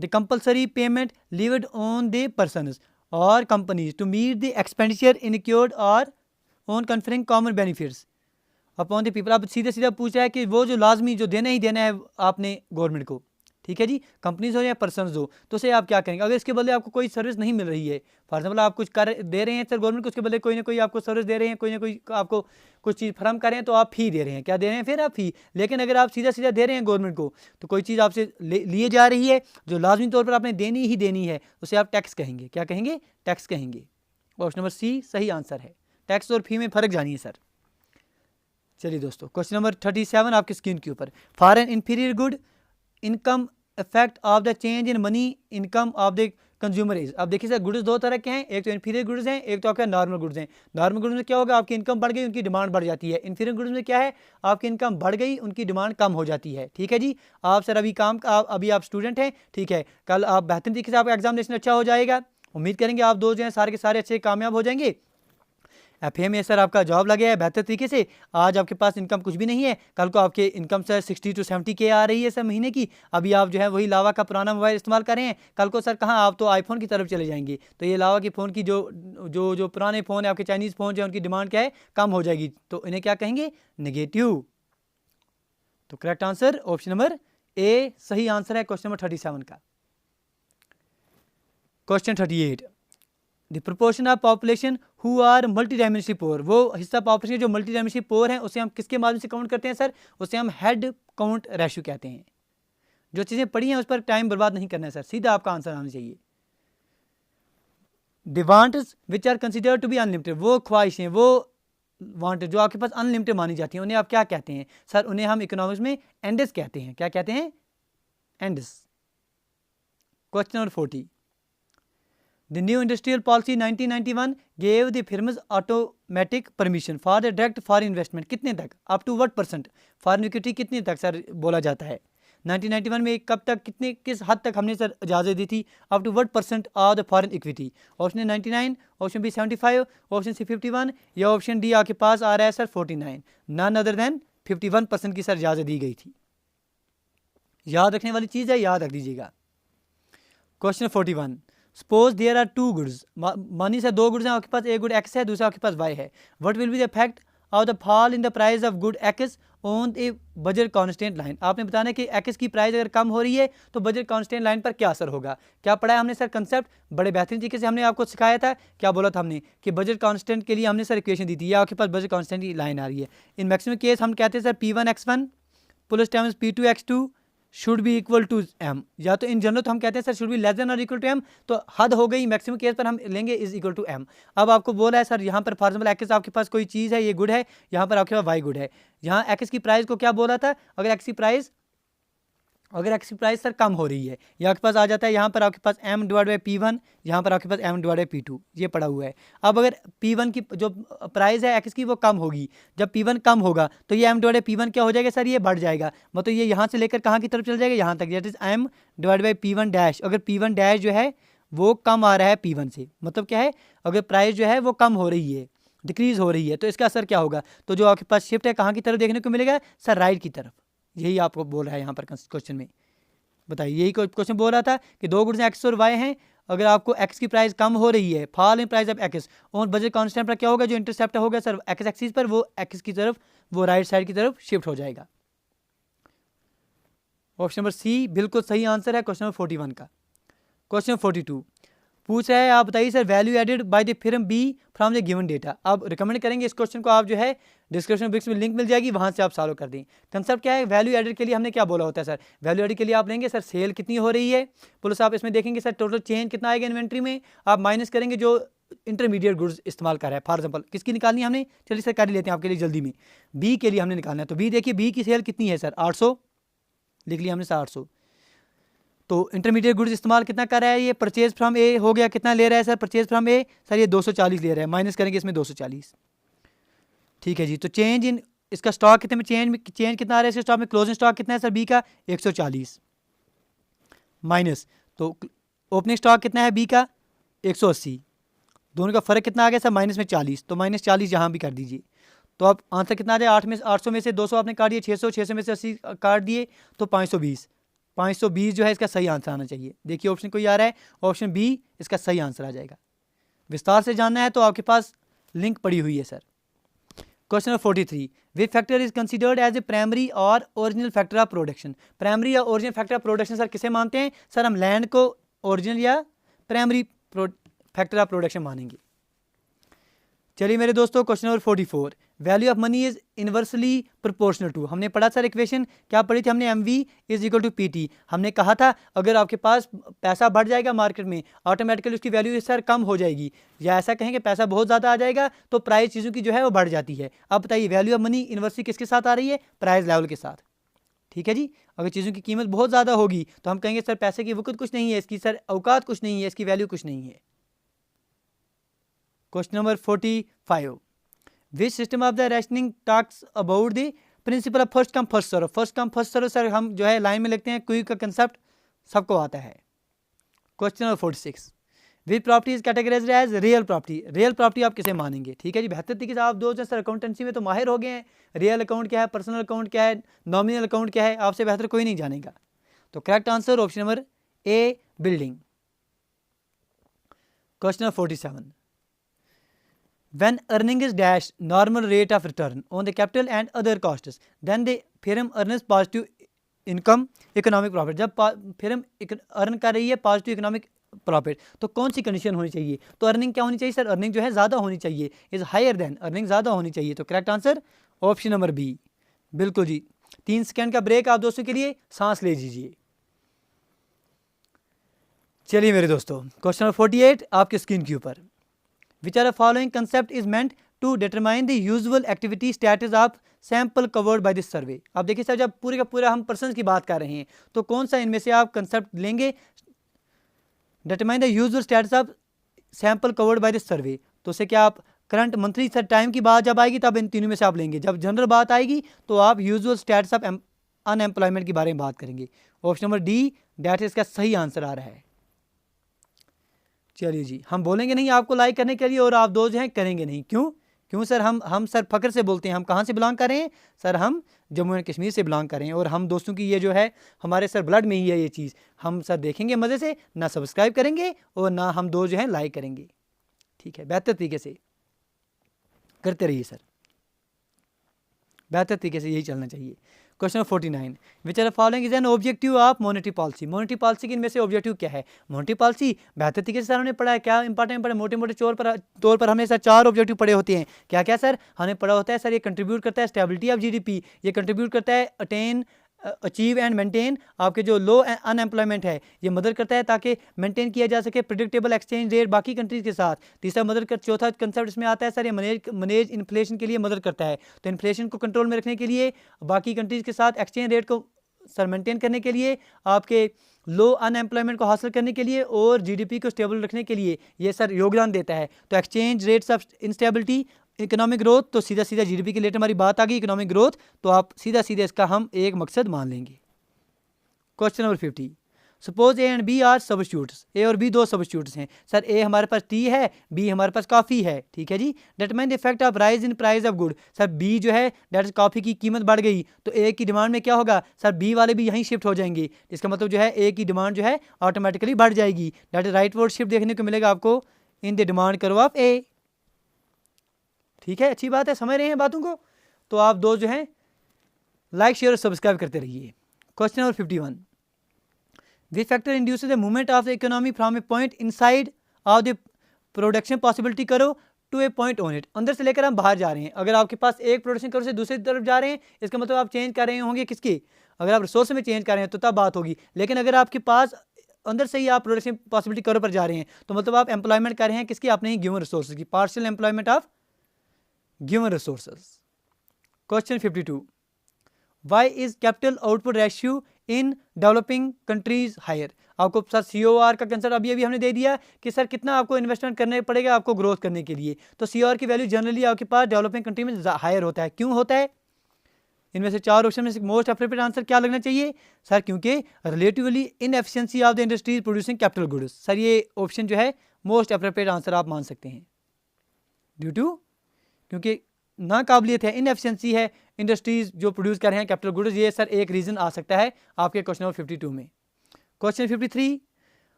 the compulsory payment levied on the persons और companies to meet the expenditure incurred और on conferring common benefits upon the people. अब सीधे सीधा पूछा है कि वो जो लाजमी जो देना ही देना है आपने गवर्नमेंट को, ठीक है जी, कंपनीज हो या पर्सनस हो, तो उसे आप क्या करेंगे। अगर इसके बदले आपको कोई सर्विस नहीं मिल रही है, फॉर एग्जाम्पल आप कुछ कर दे रहे हैं सर गवर्नमेंट को, उसके बदले कोई ना कोई आपको सर्विस दे रहे हैं, कोई ना कोई आपको कुछ चीज़ फराहम कर रहे हैं, तो आप फी दे रहे हैं, क्या दे रहे हैं फिर आप फी। लेकिन अगर आप सीधा सीधा दे रहे हैं गवर्नमेंट को, तो कोई चीज़ आपसे लिए जा रही है जो लाजमी तौर पर आपने देनी ही देनी है, उसे आप टैक्स कहेंगे। क्या कहेंगे, टैक्स कहेंगे। ऑप्शन नंबर सी सही आंसर है। टैक्स और फी में फ़र्क जानिए सर। चलिए दोस्तों क्वेश्चन नंबर 37 आपकी स्क्रीन के ऊपर for an inferior good income effect of the change in money income of the consumer is. अब देखिए सर गुड्स दो तरह के हैं, एक तो इन्फीरियर गुड्स हैं, एक तो आपका नॉर्मल गुड्स हैं। नॉर्मल गुड्स में क्या होगा, आपकी इनकम बढ़ गई उनकी डिमांड बढ़ जाती है। इन्फीरियर गुड्स में क्या है, आपकी इनकम बढ़ गई उनकी डिमांड कम हो जाती है। ठीक है जी, आप सर अभी आप स्टूडेंट हैं, ठीक है, कल आप बेहतरीन तरीके से आपका एग्जामिनेशन अच्छा हो जाएगा। उम्मीद करेंगे आप दो जो हैं सारे के सारे अच्छे कामयाब हो जाएंगे। FA में सर आपका जॉब लगे है बेहतर तरीके से। आज आपके पास इनकम कुछ भी नहीं है, कल को आपके इनकम सर 60 to 70K आ रही है सर महीने की। अभी आप जो है वही लावा का पुराना मोबाइल इस्तेमाल कर रहे हैं, कल को सर कहाँ आप तो आईफोन की तरफ चले जाएंगे। तो ये लावा की फ़ोन की जो पुराने फ़ोन है आपके चाइनीज़ फ़ोन जो है उनकी डिमांड क्या है, कम हो जाएगी। तो इन्हें क्या कहेंगे, नेगेटिव। तो correct answer option number A सही आंसर है क्वेश्चन नंबर 37 का। Question 38 The proportion of population who are multi dimensionally poor, वो हिस्सा पॉपुलेशन जो मल्टी डायमेंशनली पोर हैं उसे हम किसके माध्यम से काउंट करते हैं सर, उसे हम हेड काउंट रेशियो कहते हैं। जो चीज़ें पढ़ी हैं उस पर टाइम बर्बाद नहीं करना है सर, सीधा आपका आंसर आना चाहिए। The wants which are considered to be unlimited, वो ख्वाहिशें, वो वांट जो आपके पास अनलिमिटेड मानी जाती हैं, उन्हें आप क्या कहते हैं सर, उन्हें हम इकोनॉमिक्स में एंड्स कहते हैं। क्या कहते हैं, ends. Question number 40, the new industrial policy 1991 gave the firms automatic permission for the direct foreign investment, कितने तक, up to what percent, foreign equity कितने तक सर बोला जाता है। 1991 में कब तक, कितने, किस हद तक हमने सर इजाज़त दी थी, up to what percent of the foreign equity. Option A 99, option B 75, option C 51 या ऑप्शन डी आपके पास आ रहा है सर 49, नन अदर देन 51% की सर इजाज़त दी गई थी। याद रखने वाली चीज़ है, याद रख दीजिएगा। Question 41, suppose there are two goods, मानी सर दो गुड्स हैं, आपके पास एक गुड एक्स है, दूसरा आपके पास वाई है। What will be the effect of the fall in the price of good X on a budget constant line. आपने बताना है कि एक्स की प्राइस अगर कम हो रही है तो बजट कांस्टेंट लाइन पर क्या असर होगा। क्या पढ़ा है हमने सर कंसेप्ट, बड़े बेहतरीन तरीके से हमने आपको सिखाया था। क्या बोला था हमने कि बजट कांस्टेंट के लिए हमने सर इक्वेशन दी थी, या आपके पास बजट कांस्टेंट की लाइन आ रही है। इन मैक्सिमम केस हम कहते हैं sir P1x1 plus times P2x2 should be equal to M, या तो इन जनरल तो हम कहते हैं sir should be less than और इक्वल टू एम, तो हद हो गई, मैक्सिमम केस पर हम लेंगे इज इक्वल टू एम। अब आपको बोला है सर यहाँ पर फॉर एग्जाम्पल एक्स आपके पास कोई चीज़ है, ये गुड है, यहाँ पर आपके पास वाई गुड है। यहाँ एक्स की प्राइस को क्या बोला था, अगर एक्स की प्राइस सर कम हो रही है, ये आपके पास आ जाता है यहाँ पर आपके पास m डिवाइड बाई P1, यहाँ पर आपके पास m डिवाइड बाई P2, ये पड़ा हुआ है। अब अगर P1 की जो प्राइस है x की वो कम होगी, जब P1 कम होगा तो ये m डिवाइड बाई P1 क्या हो जाएगा सर, ये बढ़ जाएगा, मतलब ये यहाँ से लेकर कहाँ की तरफ चल जाएगा, यहाँ तक, that is m divide by P1 dash. अगर P1 डैश जो है वो कम आ रहा है P1 से, मतलब क्या है, अगर प्राइस जो है वो कम हो रही है, डिक्रीज हो रही है, तो इसका असर क्या होगा, तो जो आपके पास शिफ्ट है कहाँ की तरफ देखने को मिलेगा सर, राइट की तरफ। यही आपको बोल रहा है यहाँ पर क्वेश्चन में, बताइए, यही क्वेश्चन बोल रहा था कि दो गुड्स एक्स और वाई हैं, अगर आपको एक्स की प्राइस कम हो रही है, fall in price of x और बजट कांस्टेंट पर क्या होगा, जो इंटरसेप्ट होगा सर एक्स एक्सिस पर, वो एक्स की तरफ, वो राइट साइड की तरफ शिफ्ट हो जाएगा। ऑप्शन नंबर सी बिल्कुल सही आंसर है क्वेश्चन नंबर 41 का। क्वेश्चन 42 पूछ रहा है, आप बताइए sir value added by the firm be from the given data. आप रिकमेंड करेंगे इस क्वेश्चन को, आप जो है डिस्क्रिप्शन बॉक्स में लिंक मिल जाएगी, वहाँ से आप सॉल्व कर दें। कंसेप्ट क्या है, वैल्यू एडेड के लिए हमने क्या बोला होता है सर, वैल्यू एडेड के लिए आप लेंगे सर सेल कितनी हो रही है, प्लस आप इसमें देखेंगे सर टोटल चेंज कितना आएगा इन्वेंट्री में, आप माइनस करेंगे जो इंटरमीडिएट गुड्स इस्तेमाल कर रहा है। फॉर एग्जाम्पल किसकी निकालनी है हमने, चलिए सर कर ही लेते हैं आपके लिए जल्दी में, बी के लिए हमने निकालना है। तो बी देखिए, बी की सेल कितनी है सर 800, लिख लिया हमने सर 800। तो इंटरमीडिएट गुड्स इस्तेमाल कितना कर रहा है, ये परचेज फ्रॉम ए हो गया, कितना ले रहा है sir purchase from A, sir ये 240 ले रहा है, माइनस करेंगे इसमें 240, ठीक है जी। तो चेंज इन इसका स्टॉक कितने में, चेंज कितना आ रहा है इसके स्टॉक में, क्लोजिंग स्टॉक कितना है सर बी का 140 माइनस, तो ओपनिंग स्टॉक कितना है बी का 180, दोनों का फर्क कितना आ गया सर माइनस में 40, तो माइनस 40 यहाँ भी कर दीजिए। तो अब आंसर कितना आ जाए, 800 में से 200 आपने काट दिए, 600 में से 80 काट दिए, तो 520 जो है इसका सही आंसर आना चाहिए। देखिए ऑप्शन कोई आ रहा है, ऑप्शन बी इसका सही आंसर आ जाएगा। विस्तार से जानना है तो आपके पास लिंक पड़ी हुई है sir. Question number 43, which factor is considered as a primary और original factor of production. Primary या original factor of production sir किसे मानते हैं सर, हम लैंड को ओरिजिनल या प्राइमरी फैक्टर ऑफ प्रोडक्शन मानेंगे। चलिए मेरे दोस्तों, question number 44, value of money is inversely proportional to. हमने पढ़ा सर इक्वेशन, क्या पढ़ी थी हमने, MV is equal to PT। हमने कहा था अगर आपके पास पैसा बढ़ जाएगा मार्केट में, ऑटोमेटिकली उसकी वैल्यू सर कम हो जाएगी, या ऐसा कहें कि पैसा बहुत ज़्यादा आ जाएगा तो प्राइस चीज़ों की जो है वो बढ़ जाती है। अब बताइए वैल्यू ऑफ मनी इनवर्सली किसके साथ आ रही है, प्राइस लेवल के साथ, ठीक है जी। अगर चीज़ों की कीमत बहुत ज़्यादा होगी तो हम कहेंगे सर पैसे की वक़्त कुछ नहीं है, इसकी सर औकात कुछ नहीं है, इसकी वैल्यू कुछ नहीं है। Question number 45, which system of the rationing talks about the principle of first come first serve. First come first serve sir हम जो है लाइन में लिखते हैं, क्विक का कंसेप्ट सबको आता है। Question number 46, which property is categorized as real property. Real property आप किसे मानेंगे, ठीक है जी। बेहतर तरीके से आप दो सर अकाउंटेंसी में तो माहिर हो गए हैं, रियल अकाउंट क्या है, पर्सनल अकाउंट क्या है, नॉमिनल अकाउंट क्या है, आपसे बेहतर कोई नहीं जानेगा। तो correct answer option number A building. Question number 47, when earning is dash normal rate of return on the capital and other costs, then the firm earns positive income economic profit। जब firm earn कर रही है positive economic profit. तो कौन सी condition होनी चाहिए? तो earning क्या होनी चाहिए सर? अर्निंग जो है ज़्यादा होनी चाहिए, इज़ हायर देन, अर्निंग ज़्यादा होनी चाहिए। तो correct answer option number B. बिल्कुल जी। 3 सेकंड का ब्रेक आप दोस्तों के लिए, सांस ले लीजिए। चलिए मेरे दोस्तों, क्वेश्चन नंबर 48 आपके स्क्रीन के ऊपर। Which are the following concept is meant to determine the usual activity status of sample covered by this survey. अब देखिए सर, जब पूरे का पूरा हम पर्सन की बात कर रहे हैं तो कौन सा इनमें से आप कंसेप्ट लेंगे? Determine the usual status of sample covered by this सर्वे। तो उसे क्या आप करंट मंथली सर टाइम की बात जब आएगी तब इन तीनों में से आप लेंगे। जब जनरल बात आएगी तो आप यूजुअल स्टेटस ऑफ अनएम्प्लॉयमेंट के बारे में बात करेंगे। ऑप्शन नंबर डी दैट इसका सही आंसर आ रहा है। चलिए जी, हम बोलेंगे नहीं आपको लाइक करने के लिए और आप दो जो हैं करेंगे नहीं। क्यों सर? हम सर फ़ख्र से बोलते हैं। हम कहाँ से बिलोंग कर रहे हैं सर? हम जम्मू एंड कश्मीर से बिलोंग कर रहे हैं और हम दोस्तों की ये जो है हमारे सर ब्लड में ही है ये चीज़। हम सर देखेंगे मज़े से, ना सब्सक्राइब करेंगे और ना हम दो जो हैं लाइक करेंगे। ठीक है, बेहतर तरीके से करते रहिए सर, बेहतर तरीके से यही चलना चाहिए। Question number 49, which are following is an objective of monetary policy. Monetary policy की इनमें से ऑब्जेक्टिव क्या है? मॉनेटरी पॉलिसी बेहतर तरीके से सर हमने पढ़ा है। क्या इंपॉर्टेंट पढ़ा? मोटे मोटे तौर पर हमने सर 4 ऑब्जेक्टिव पढ़े होते हैं। क्या क्या सर हमने पढ़ा होता है? सर ये कंट्रीब्यूट करता है स्टेबिलिटी ऑफ जीडीपी, ये कंट्रीब्यूट करता है अटेन अचीव एंड मेंटेन आपके जो लो अनएम्प्लॉयमेंट है, ये मदद करता है ताकि मेंटेन किया जा सके प्रिडिक्टेबल एक्सचेंज रेट बाकी कंट्रीज के साथ। तीसरा मदद कर, चौथा कंसेप्ट इसमें आता है सर ये मैनेज इन्फ्लेशन के लिए मदद करता है। तो इन्फ्लेशन को कंट्रोल में रखने के लिए, बाकी कंट्रीज के साथ एक्सचेंज रेट को सर मेंटेन करने के लिए, आपके लो अनएम्प्लॉयमेंट को हासिल करने के लिए और जीडीपी को स्टेबल रखने के लिए ये सर योगदान देता है। तो exchange rates of instability, economic growth, तो सीधा सीधा जीडीपी के रिलेटेड हमारी बात आ गई इकोनॉमिक ग्रोथ, तो आप सीधा सीधा इसका हम एक मकसद मान लेंगे। Question number 50, suppose A and B are substitutes. A और बी दो सब्स्टिट्यूट्स हैं सर। ए हमारे पास टी है, बी हमारे पास कॉफ़ी है। ठीक है जी। Determine the effect of rise in price of good. Sir B जो है डेट इज कॉफ़ी की कीमत बढ़ गई तो ए की डिमांड में क्या होगा सर? बी वाले भी यहीं शिफ्ट हो जाएंगे। इसका मतलब जो है ए की डिमांड जो है ऑटोमेटिकली बढ़ जाएगी। That is rightward shift देखने को मिलेगा आपको in the demand curve of A. ठीक है, अच्छी बात है, समझ रहे हैं बातों को? तो आप दो जो हैं लाइक शेयर और सब्सक्राइब करते रहिए। Question number 51, this factor induces the movement of the economy from a point inside of the production possibility curve to a point on it. अंदर से लेकर हम बाहर जा रहे हैं। अगर आपके पास एक प्रोडक्शन करो से दूसरी तरफ जा रहे हैं, इसका मतलब आप चेंज कर रहे होंगे किसकी? अगर आप रिसोर्स में चेंज कर रहे हैं तो तब बात होगी। लेकिन अगर आपके पास अंदर से ही आप प्रोडक्शन पॉसिबिलिटी करो पर जा रहे हैं तो मतलब आप एम्प्लॉयमेंट कर रहे हैं किसकी? आपने ही गिवन रिसोर्स की, partial employment of given resources. Question 52, why is capital output ratio in developing countries higher? आपको सर COR का कंसेप्ट अभी हमने दे दिया कि सर कितना आपको इन्वेस्टमेंट करना पड़ेगा आपको ग्रोथ करने के लिए। तो COR की वैल्यू जनरली आपके पास डेवलपिंग कंट्री में हायर होता है। क्यों होता है? इनमें से 4 ऑप्शन में से मोस्ट अप्रोप्रिएट आंसर क्या लगना चाहिए सर? क्योंकि relatively inefficiency of the industries producing capital goods. Sir ये ऑप्शन जो है मोस्ट अप्रोप्रिएट आंसर आप मान सकते हैं। ड्यू टू, क्योंकि नाकाबिलियत है, इनएफिशिएंसी है इंडस्ट्रीज जो प्रोड्यूस कर रहे हैं कैपिटल गुड्स, ये सर एक रीज़न आ सकता है आपके क्वेश्चन नंबर 52 में। Question 53,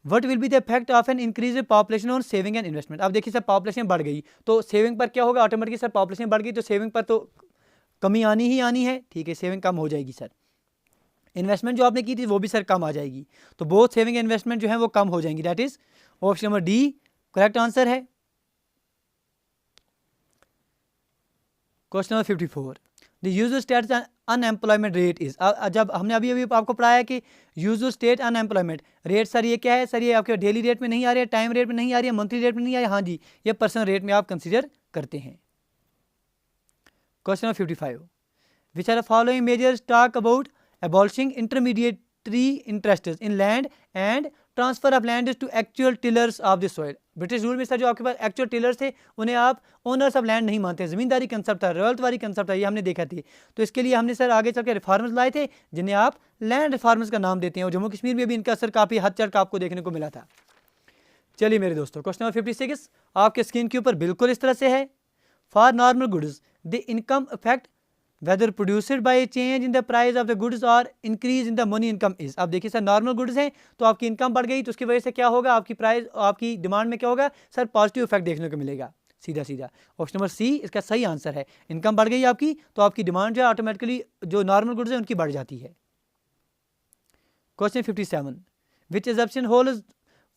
what will be the effect of an increase population on saving and investment. अब देखिए सर पॉपुलेशन बढ़ गई तो सेविंग पर क्या होगा? ऑटोमेटिकली सर पॉपुलेशन बढ़ गई तो सेविंग पर तो कमी आनी ही आनी है। ठीक है, सेविंग कम हो जाएगी सर। इन्वेस्टमेंट जो आपने की थी वो भी सर कम आ जाएगी। तो बोथ सेविंग इन्वेस्टमेंट जो है वो कम हो जाएंगी। That is option number D correct answer है। Question number 54, the usual state unemployment rate is. जब हमने अभी आपको पढ़ाया कि usual state unemployment rate sir ये क्या है? सर ये आपके डेली रेट में नहीं आ रही है, टाइम रेट में नहीं आ रही है, मंथली रेट में नहीं आ रही है। हाँ जी, ये पर्सनल रेट में आप कंसीडर करते हैं। Question number 55, which are the following measures talk about abolishing intermediatory interest in land and transfer of land to actual tillers of the soil. British rule में सर जो आपके पास एक्चुअल टिलर्स थे उन्हें आप ओनर्स ऑफ लैंड नहीं मानते। ज़मींदारी concept था, royalty concept था, ये हमने देखा थी। तो इसके लिए हमने सर आगे चल के रिफॉर्मर्स लाए थे जिन्हें आप लैंड रिफॉर्मर्स का नाम देते हैं और जम्मू कश्मीर में भी इनका असर काफ़ी हद तक आपको देखने को मिला था। चलिए मेरे दोस्तों, क्वेश्चन नंबर 56 आपके स्क्रीन के ऊपर बिल्कुल इस तरह से है। For normal goods the income effect whether produced by change in the price of the goods और increase in the money income is. आप देखिए सर नॉर्मल गुड्स हैं तो आपकी इनकम बढ़ गई तो उसकी वजह से क्या होगा? आपकी प्राइस, आपकी डिमांड में क्या होगा सर? पॉजिटिव इफेक्ट देखने को मिलेगा सीधा सीधा। ऑप्शन नंबर सी इसका सही आंसर है। इनकम बढ़ गई आपकी तो आपकी डिमांड जो है ऑटोमेटिकली जो नॉर्मल गुड्स है उनकी बढ़ जाती है। Question 57, which assumption holds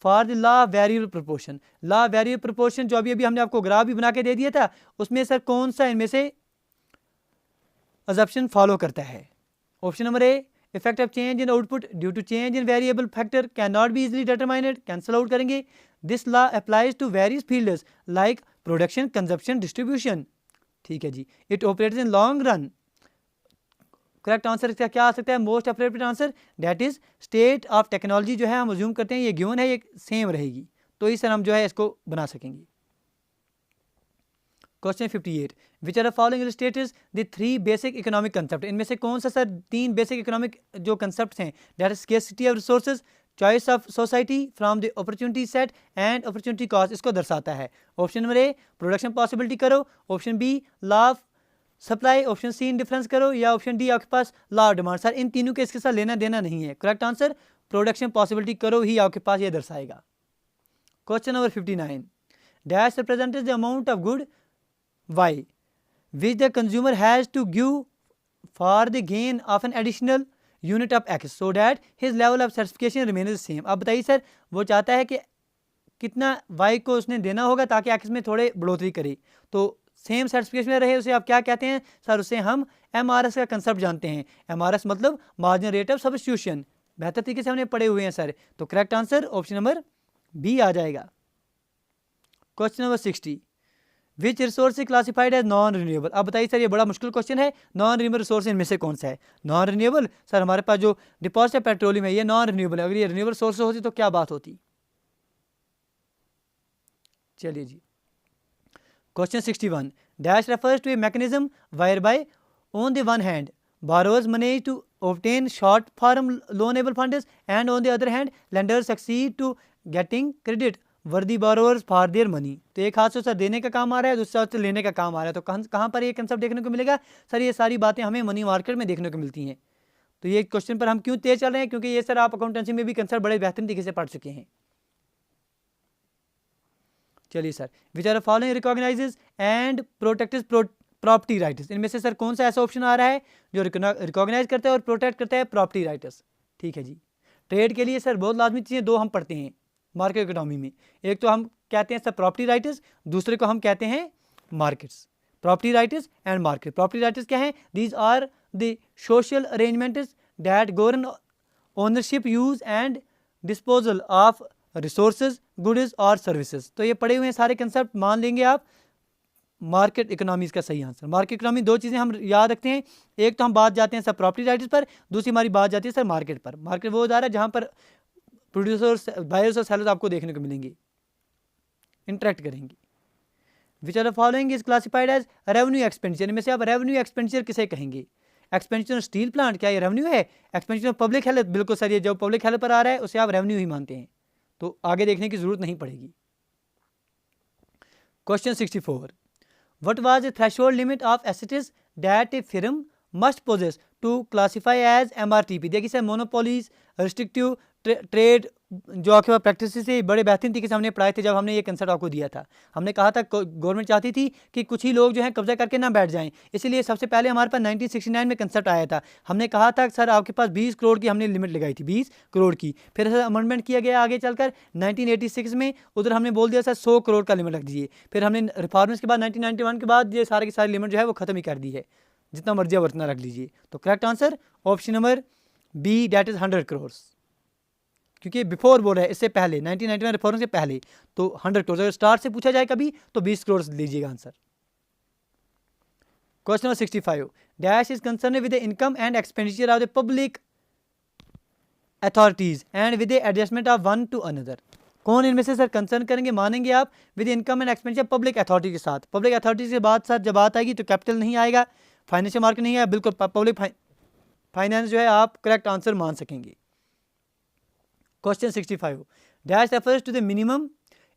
for the law variable proportion. Law variable proportion जो अभी हमने आपको ग्राफ भी बना के दे दिया था, उसमें सर कौन सा इनमें से अजम्पशन फॉलो करता है? Option number A, effect of change in output due to change in variable factor can not be easily determined, cancel out करेंगे। This law applies to various fields like production, consumption, distribution. ठीक है जी। It operates in long run. Correct answer इसका क्या आ सकता है? Most appropriate answer that is state of technology जो है हम अज्यूम करते हैं ये गिवन है, ये सेम रहेगी, तो इस तरह हम जो है इसको बना सकेंगे। Question 58, which are the following illustrates the three basic economic concept. इनमें से कौन सा सर तीन बेसिक इकोनॉमिक जो कंसेप्ट हैं? That is scarcity of resources, choice of society from the opportunity set and opportunity cost, इसको दर्शाता है। Option number A, production possibility curve, option B, law of supply, option C, indifference curve, या option D आपके पास law of demand. Sir इन तीनों के इसके साथ लेना देना नहीं है। करेक्ट आंसर प्रोडक्शन पॉसिबिलिटी करो ही आपके पास ये दर्शाएगा। Question number 59, dash represents the amount of good Y which the consumer has to give for the gain of an additional unit of X so that his level of certification remain same. अब बताइए sir, वो चाहता है कि कितना Y को उसने देना होगा ताकि एक्स में थोड़े बढ़ोतरी करे, तो सेम सर्टिफिकेशन में रहे, उसे आप क्या कहते हैं सर? उसे हम MRS का कंसेप्ट जानते हैं। MRS मतलब मार्जिनल रेट ऑफ सब्स्टिट्यूशन। बेहतर तरीके से हमने पढ़े हुए हैं सर, तो correct answer option number B आ जाएगा। Question number 60, which resource is classified as non renewable. अब बताइए सर, ये बड़ा मुश्किल क्वेश्चन है। नॉन रिन्यूएबल रिसोर्स इनमें से कौन सा है? नॉन रिन्यूएबल सर हमारे पास जो डिपॉजिट है पेट्रोलियम है, ये नॉन रिन्यूएबल है। अगर ये रिन्यूएबल सोर्स होती तो क्या बात होती? चलिए जी। Question 61, dash refers to a mechanism whereby on the one hand borrowers manage to obtain short form loanable funds and on the other hand lenders succeed to getting credit worthy borrowers for their money। तो एक हाथ से sir देने का काम आ रहा है, दूसरे हाथ से लेने का काम आ रहा है, तो कहाँ पर ये कंसेप्ट देखने को मिलेगा सर? ये सारी बातें हमें मनी मार्केट में देखने को मिलती हैं। तो ये क्वेश्चन पर हम क्यों तेज चल रहे हैं? क्योंकि ये सर आप अकाउंटेंसी में भी कंसेप्ट बड़े बेहतरीन तरीके से पढ़ चुके हैं। चलिए sir, which are following recognizes and protected property rights. इनमें से सर कौन सा ऐसा ऑप्शन आ रहा है जो रिकॉग्नाइज करता है और प्रोटेक्ट करता है प्रॉपर्टी राइट्स? ठीक है जी। ट्रेड के लिए सर बहुत लाजमी चीज़ें दो हम पढ़ते हैं मार्केट इकोनॉमी में। एक तो हम कहते हैं सर प्रॉपर्टी राइट्स, दूसरे को हम कहते हैं markets. Property rights and market. Property rights क्या है? These are the social arrangements that govern ownership, use and disposal of resources, goods और सर्विसेज। तो ये पढ़े हुए हैं सारे कंसेप्ट, मान लेंगे आप मार्केट इकोनॉमी इसका सही आंसर। मार्केट इकोनॉमी दो चीज़ें हम याद रखते हैं, एक तो हम बात जाते हैं सर प्रॉपर्टी राइट्स पर, दूसरी हमारी बात जाती है सर मार्केट पर। मार्केट वो इदारा है जहाँ पर प्रोड्यूसर्स, बायर्स और सेलर्स आपको देखने को मिलेंगे, इंटरेक्ट करेंगे। Which are the following is classified as revenue expenditure. इनमें से आप रेवेन्यू एक्सपेंडिचर किसे कहेंगे? एक्सपेंडिचर स्टील प्लांट, क्या ये रेवेन्यू है? एक्सपेंडिचर पब्लिक हेल्थ, बिल्कुल सर, ये जो पब्लिक हेल्थ पर आ रहा है उसे आप रेवेन्यू ही मानते हैं, तो आगे देखने की जरूरत नहीं पड़ेगी। Question 64, what was the threshold limit of assets that a firm must possess to classify as MRTP? देखिए सर, मोनोपोलीज, रिस्ट्रिक्टिव ट्रेड जो आपके पास प्रैक्टिस से बड़े बेहतरीन तरीके से हमने पढ़ाए थे जब हमने ये कंसेप्ट आपको दिया था। हमने कहा था गवर्नमेंट चाहती थी कि कुछ ही लोग जो हैं कब्जा करके ना बैठ जाएं, इसलिए सबसे पहले हमारे पास 1969 में कंसेप्ट आया था। हमने कहा था सर आपके पास 20 करोड़ की हमने लिमिट लगाई थी, 20 करोड़ की। फिर सर अमेंडमेंट किया गया आगे चलकर 1986 में, उधर हमने बोल दिया सर 100 करोड़ का लिमिट रख दीजिए। फिर हमने रिफॉर्म्स के बाद 1991 के बाद ये सारे की सारी लिमिट जो है वो खत्म ही कर दी है, जितना मर्जी आप उतना रख लीजिए। तो correct answer option number B, that is 100 crore, क्योंकि बिफोर बोल रहा है, इससे पहले 1991 रिफॉर्म से पहले, तो 100 करोड़। अगर स्टार्ट से पूछा जाए कभी तो 20 करोड़ लीजिएगा answer. Question number 65, dash is concern with the income and expenditure of the public authorities and with the adjustment of one two another. कौन इनमें से सर कंसर्न करेंगे, मानेंगे आप with income and expenditure public authority के साथ? Public authority के बाद सर जब बात आएगी तो कैपिटल नहीं आएगा, फाइनेंशियल मार्केट नहीं आएगा, बिल्कुल पब्लिक फाइनेंस जो है आप करेक्ट आंसर मान सकेंगे। Question 65, dash refers to the minimum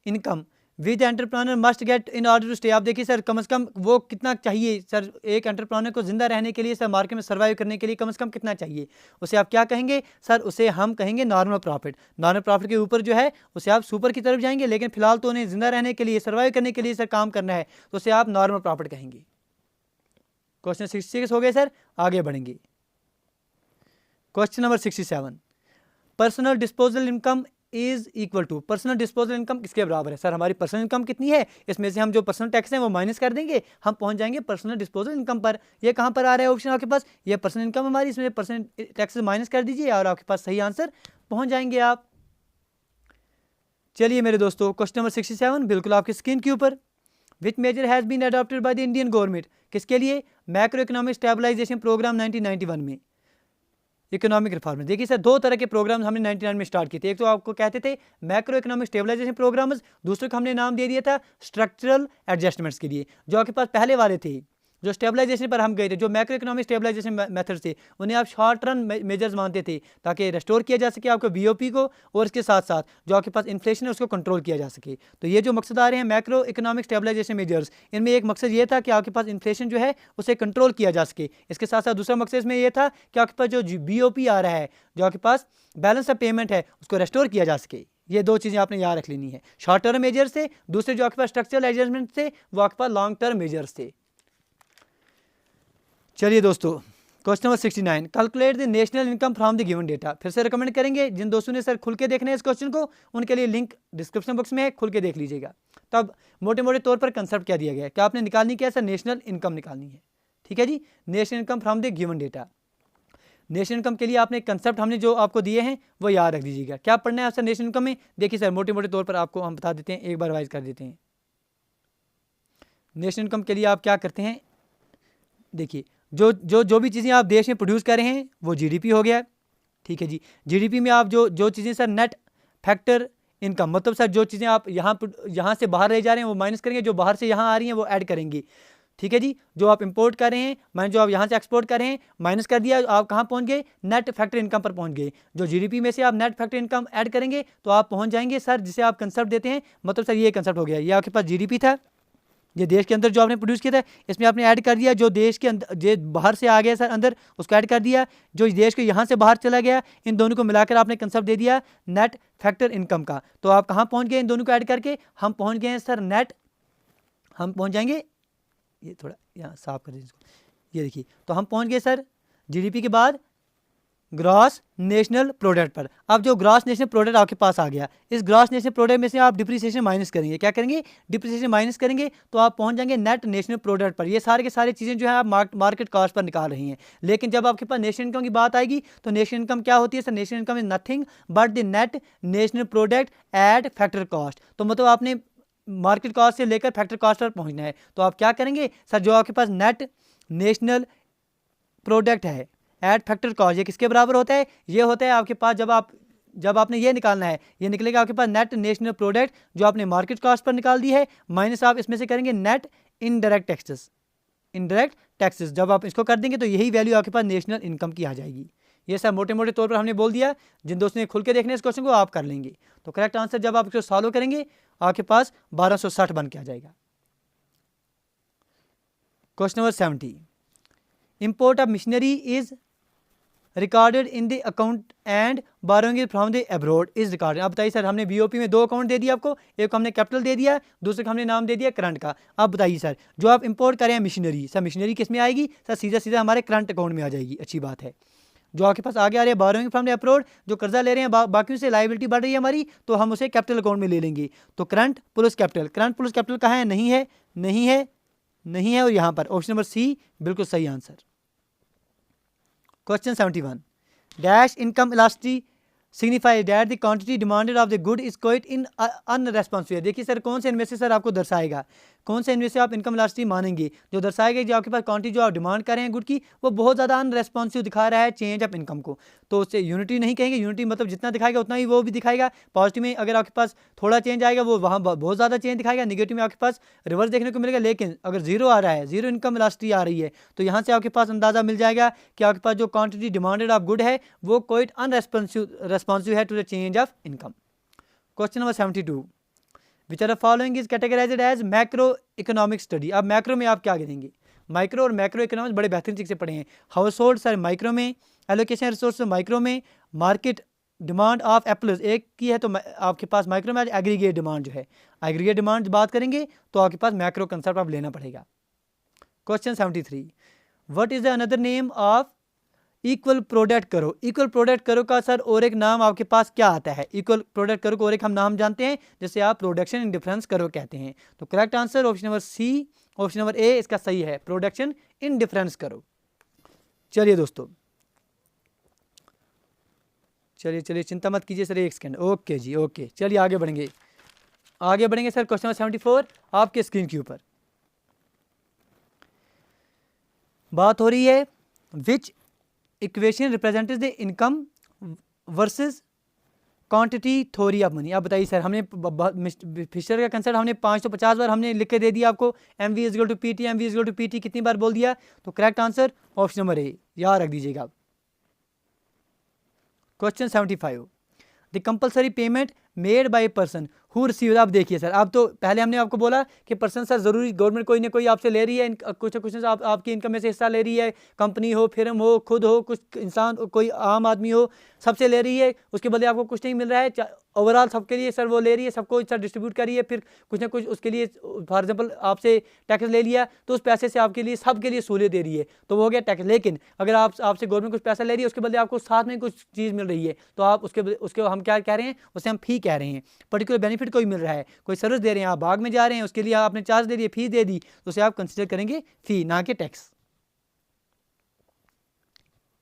income with entrepreneur must get in order to stay. आप देखिए सर, कम से कम वो कितना चाहिए सर एक एंटरप्रेन्योर को जिंदा रहने के लिए, सर मार्केट में सर्वाइव करने के लिए कम से कम कितना चाहिए? उसे आप क्या कहेंगे सर? उसे हम कहेंगे नॉर्मल प्रॉफिट। नॉर्मल प्रॉफिट के ऊपर जो है उसे आप सुपर की तरफ जाएंगे, लेकिन फिलहाल तो उन्हें जिंदा रहने के लिए, सर्वाइव करने के लिए सर काम करना है, तो उसे आप नॉर्मल प्रॉफिट कहेंगे। क्वेश्चन 66 हो गए सर, आगे बढ़ेंगे। Question number 67, personal disposal income is equal to personal disposal income किसके बराबर है? सर हमारी पर्सनल इनकम कितनी है, इसमें से हम जो पर्सनल टैक्स है वो माइनस कर देंगे, हम पहुंच जाएंगे पर्सनल डिस्पोजल इनकम पर। ये कहाँ पर आ रहा है ऑप्शन आपके पास? ये पर्सनल इनकम हमारी, इसमें पर्सनल टैक्स माइनस कर दीजिए और आपके पास सही आंसर पहुंच जाएंगे आप। चलिए मेरे दोस्तों, क्वेश्चन नंबर 67 बिल्कुल आपकी स्क्रीन के ऊपर। Which measure has been adopted by the Indian government? किसके लिए? मैक्रो इकोनॉमिक स्टेबलाइजेशन प्रोग्राम 1991 में, इकोनॉमिक रिफॉर्म। देखिए सर, दो तरह के प्रोग्राम्स हमने 99 में स्टार्ट किए थे। एक तो आपको कहते थे मैक्रो इकोनॉमिक स्टेबलाइजेशन प्रोग्राम्स, दूसरे को हमने नाम दे दिया था स्ट्रक्चरल एडजस्टमेंट्स के लिए। जो आपके पास पहले वाले थे, जो स्टेबलाइजेशन पर हम गए थे, जो मैक्रो इकोनॉमिक स्टेबलाइजेशन मेथड्स थे, उन्हें आप शॉर्ट रन मेजर्स मानते थे ताकि रेस्टोर किया जा सके आपको बीओपी को, और इसके साथ साथ जो आपके पास इन्फ्लेशन है उसको कंट्रोल किया जा सके। तो ये जो मकसद आ रहे हैं मैक्रो इकोनॉमिक स्टेबलाइजेशन मेजर्स, इनमें एक मकसद ये था कि आपके पास इन्फ्लेशन जो है उसे कंट्रोल किया जा सके। इसके साथ साथ दूसरा मकसद इसमें यह था कि आपके पास जो बीओपी आ रहा है, जो आपके पास बैलेंस ऑफ पेमेंट है, उसको रेस्टोर किया जा सके। ये दो चीज़ें आपने याद रख लेनी है, शॉर्ट टर्म मेजर्स थे, दूसरे जो आपके पास स्ट्रक्चरल एडजस्टमेंट थे वो आपके पास लॉन्ग टर्म मेजर्स थे। चलिए दोस्तों, question number 69, calculate the national income from the given data. फिर से रिकमेंड करेंगे जिन दोस्तों ने सर खुल के देखना है इस क्वेश्चन को, उनके लिए लिंक डिस्क्रिप्शन बॉक्स में है, खुल के देख लीजिएगा। तब मोटे मोटे तौर पर कंसेप्ट क्या दिया गया है, क्या आपने निकालनी क्या है सर? नेशनल इनकम निकालनी है, ठीक है जी। National income from the given data, national income के लिए आपने कंसेप्ट हमने जो आपको दिए हैं वो याद रख दीजिएगा। क्या पढ़ना है सर नेशनल इनकम में? देखिए सर, मोटे मोटे तौर पर आपको हम बता देते हैं, एक बार रिवाइज कर देते हैं। नेशनल इनकम के लिए आप क्या करते हैं, देखिए जो भी चीज़ें आप देश में प्रोड्यूस कर रहे हैं वो जीडीपी हो गया, ठीक है जी। जीडीपी में आप जो चीज़ें सर नेट फैक्टर इनकम, मतलब सर जो चीज़ें आप यहाँ से बाहर ले जा रहे हैं वो माइनस करेंगे, जो बाहर से यहाँ आ रही हैं वो ऐड करेंगे, ठीक है जी। जो आप इंपोर्ट कर रहे हैं माइनस जो आप यहाँ से एक्सपोर्ट कर रहे हैं माइनस कर दिया, आप कहाँ पहुँच गए? नेट फैक्टर इनकम पर पहुँच गए। जो जीडीपी में से आप नेट फैक्टर इनकम ऐड करेंगे तो आप पहुँच जाएंगे सर जिसे आप कंसेप्ट देते हैं, मतलब सर ये कंसेप्ट हो गया। ये आपके पास जीडीपी था, ये देश के अंदर जो आपने प्रोड्यूस किया था, इसमें आपने ऐड कर दिया जो देश के अंदर जो बाहर से आ गया सर अंदर, उसको ऐड कर दिया। जो देश के यहाँ से बाहर चला गया, इन दोनों को मिलाकर आपने कंसेप्ट दे दिया नेट फैक्टर इनकम का। तो आप कहाँ पहुँच गए? इन दोनों को ऐड करके हम पहुँच गए हैं सर नेट, हम पहुँच जाएंगे, ये थोड़ा यहाँ साफ कर दीजिए इसको, ये देखिए, तो हम पहुँच गए सर जीडीपी के बाद ग्रॉस नेशनल प्रोडक्ट पर। अब जो ग्रॉस नेशनल प्रोडक्ट आपके पास आ गया, इस ग्रॉस नेशनल प्रोडक्ट में से आप डिप्रिसिएशन माइनस करेंगे। क्या करेंगे? डिप्रिसिएशन माइनस करेंगे, तो आप पहुंच जाएंगे नेट नेशनल प्रोडक्ट पर। ये सारे के सारे चीज़ें जो है आप मार्केट कॉस्ट पर निकाल रही हैं। लेकिन जब आपके पास नेशनल इनकम की बात आएगी तो नेशनल इनकम क्या होती है sir? National income is nothing but the net national product at factor cost. तो मतलब आपने मार्केट कॉस्ट से लेकर फैक्टर कॉस्ट पर पहुँचना है। तो आप क्या करेंगे सर? जो आपके पास नेट नेशनल प्रोडक्ट है एट फैक्टर कॉस्ट, ये किसके बराबर होता है? ये होता है आपके पास जब आपने ये निकालना है, ये निकलेगा आपके पास नेट नेशनल प्रोडक्ट जो आपने मार्केट कॉस्ट पर निकाल दी है, माइनस आप इसमें से करेंगे net indirect taxes. Indirect taxes जब आप इसको कर देंगे तो यही वैल्यू आपके पास नेशनल इनकम की आ जाएगी। ये सर मोटे मोटे तौर पर हमने बोल दिया, जिन दोस्तों ने खुल के देखने इस क्वेश्चन को आप कर लेंगे। तो करेक्ट आंसर जब आप इसको सॉल्व करेंगे आपके पास 1260 बन के आ जाएगा। Question number 70, import of machinery is recorded in the account and borrowing from the abroad is recorded. आप बताइए सर, हमने बीओपी में 2 अकाउंट दे दिया आपको, एक को हमने कैपिटल दे दिया, दूसरे को हमने नाम दे दिया करंट का। आप बताइए सर, जो आप इंपोर्ट करें मशीनरी, सर मशीनरी किस में आएगी सर? सीधा सीधा हमारे करंट अकाउंट में आ जाएगी। अच्छी बात है। जो आपके पास आगे आ रही है बोरोइंग फ्रॉम द अब्रॉड, जो कर्जा ले रहे हैं बाकियों से लायबिलिटी बढ़ रही है हमारी, तो हम उसे कैपिटल अकाउंट में ले लेंगे। तो current plus capital, current plus capital कहाँ है? नहीं है, नहीं है, नहीं है, और यहाँ पर ऑप्शन नंबर सी बिल्कुल सही answer. Question 71, dash income elasticity signify that the quantity demanded of the good is quite in unresponsive. देखिए सर, कौन से इनमें से सर आपको दर्शाएगा, कौन से इनमें से आप इनकम इलास्टिसिटी मानेंगे? जो दर्शाएगा जो आपके पास क्वांटिटी जो आप डिमांड कर रहे हैं गुड की, वो बहुत ज़्यादा अनरेस्पॉन्सिव दिखा रहा है चेंज ऑफ इनकम को, तो उससे यूनिटी नहीं कहेंगे। यूनिटी मतलब जितना दिखाएगा उतना ही वो भी दिखाएगा। पॉजिटिव में अगर आपके पास थोड़ा चेंज आएगा वो वहाँ बहुत ज़्यादा चेंज दिखाएगा, नेगेटिव में आपके पास रिवर्स देखने को मिलेगा। लेकिन अगर जीरो आ रहा है, जीरो इनकम इलास्टिसिटी आ रही है, तो यहाँ से आपके पास अंदाज़ा मिल जाएगा कि आपके पास जो क्वांटिटी डिमांडेड ऑफ गुड है वो क्वाइट अनरेस्पॉन्सिव है to the change of income. Question number 72, which are the following is categorized as macro economic study. अब मैक्रो में आप क्या गिनेंगे? माइक्रो और मैक्रो इकोनॉमिक्स बड़े बेहतरीन तरीके से पढ़े हैं। हाउस होल्ड सर माइक्रो में, एलोकेशन रिसोर्स माइक्रो में, मार्केट डिमांड ऑफ एप्पल्स एक की है तो आपके पास माइक्रो में। एग्रीगेट डिमांड जो है, एग्रीगेट डिमांड बात करेंगे तो आपके पास मैक्रो कंसेप्ट आप लेना पड़ेगा। Question 73, what is the another name of equal product करो, इक्वल प्रोडक्ट करो का सर और एक नाम आपके पास क्या आता है? इक्वल प्रोडक्ट करो को और एक हम नाम जानते हैं, जैसे आप प्रोडक्शन इन डिफरेंस करो कहते हैं। तो correct answer option number C, option number A इसका सही है, प्रोडक्शन इन डिफरेंस करो। चलिए दोस्तों, चलिए चिंता मत कीजिए सर, एक सेकेंड। ओके जी, ओके, चलिए आगे बढ़ेंगे सर। क्वेश्चन नंबर 74 आपके स्क्रीन के ऊपर बात हो रही है, विच equation represents the income versus quantity theory of money. आप बताइए सर, हमने फिशर का कंसेप्ट हमने 550 बार हमने लिख के दे दिया आपको, M V is equal to P T, M V is equal to P T कितनी बार बोल दिया? तो correct answer option number A, याद रख दीजिएगा आप। Question 75, the compulsory payment made by person who receive. आप देखिए सर, अब तो पहले हमने आपको बोला कि पर्सन सर जरूरी गवर्नमेंट कोई ना कोई आपसे ले रही है, कुछ आपकी इनकम में से हिस्सा ले रही है, कंपनी हो, फिर्म हो, खुद हो, कुछ इंसान, कोई आम आदमी हो, सबसे ले रही है, उसके बदले आपको कुछ नहीं मिल रहा है, ओवरऑल सबके लिए सर वो ले रही है, सबको सर डिस्ट्रीब्यूट कर रही है, फिर कुछ ना कुछ उसके लिए फॉर एग्जाम्पल आपसे टैक्स ले लिया, तो उस पैसे से आपके लिए सबके लिए सहूलियत दे रही है, तो वो हो गया टैक्स। लेकिन अगर आपसे गवर्नमेंट कुछ पैसा ले रही है, उसके बदले आपको साथ में कुछ चीज़ मिल रही है, तो आप उसके हम क्या कह रहे हैं, उसे हम फी कह रहे हैं। पर्टिकुलर बेनिफिट कोई मिल रहा है, कोई सर्विस दे रहे हैं, आप बाग में जा रहे हैं, उसके लिए आपने चार्ज दे दिए, फीस दे दी, तो उसे आप कंसिडर करेंगे फी, ना कि टैक्स।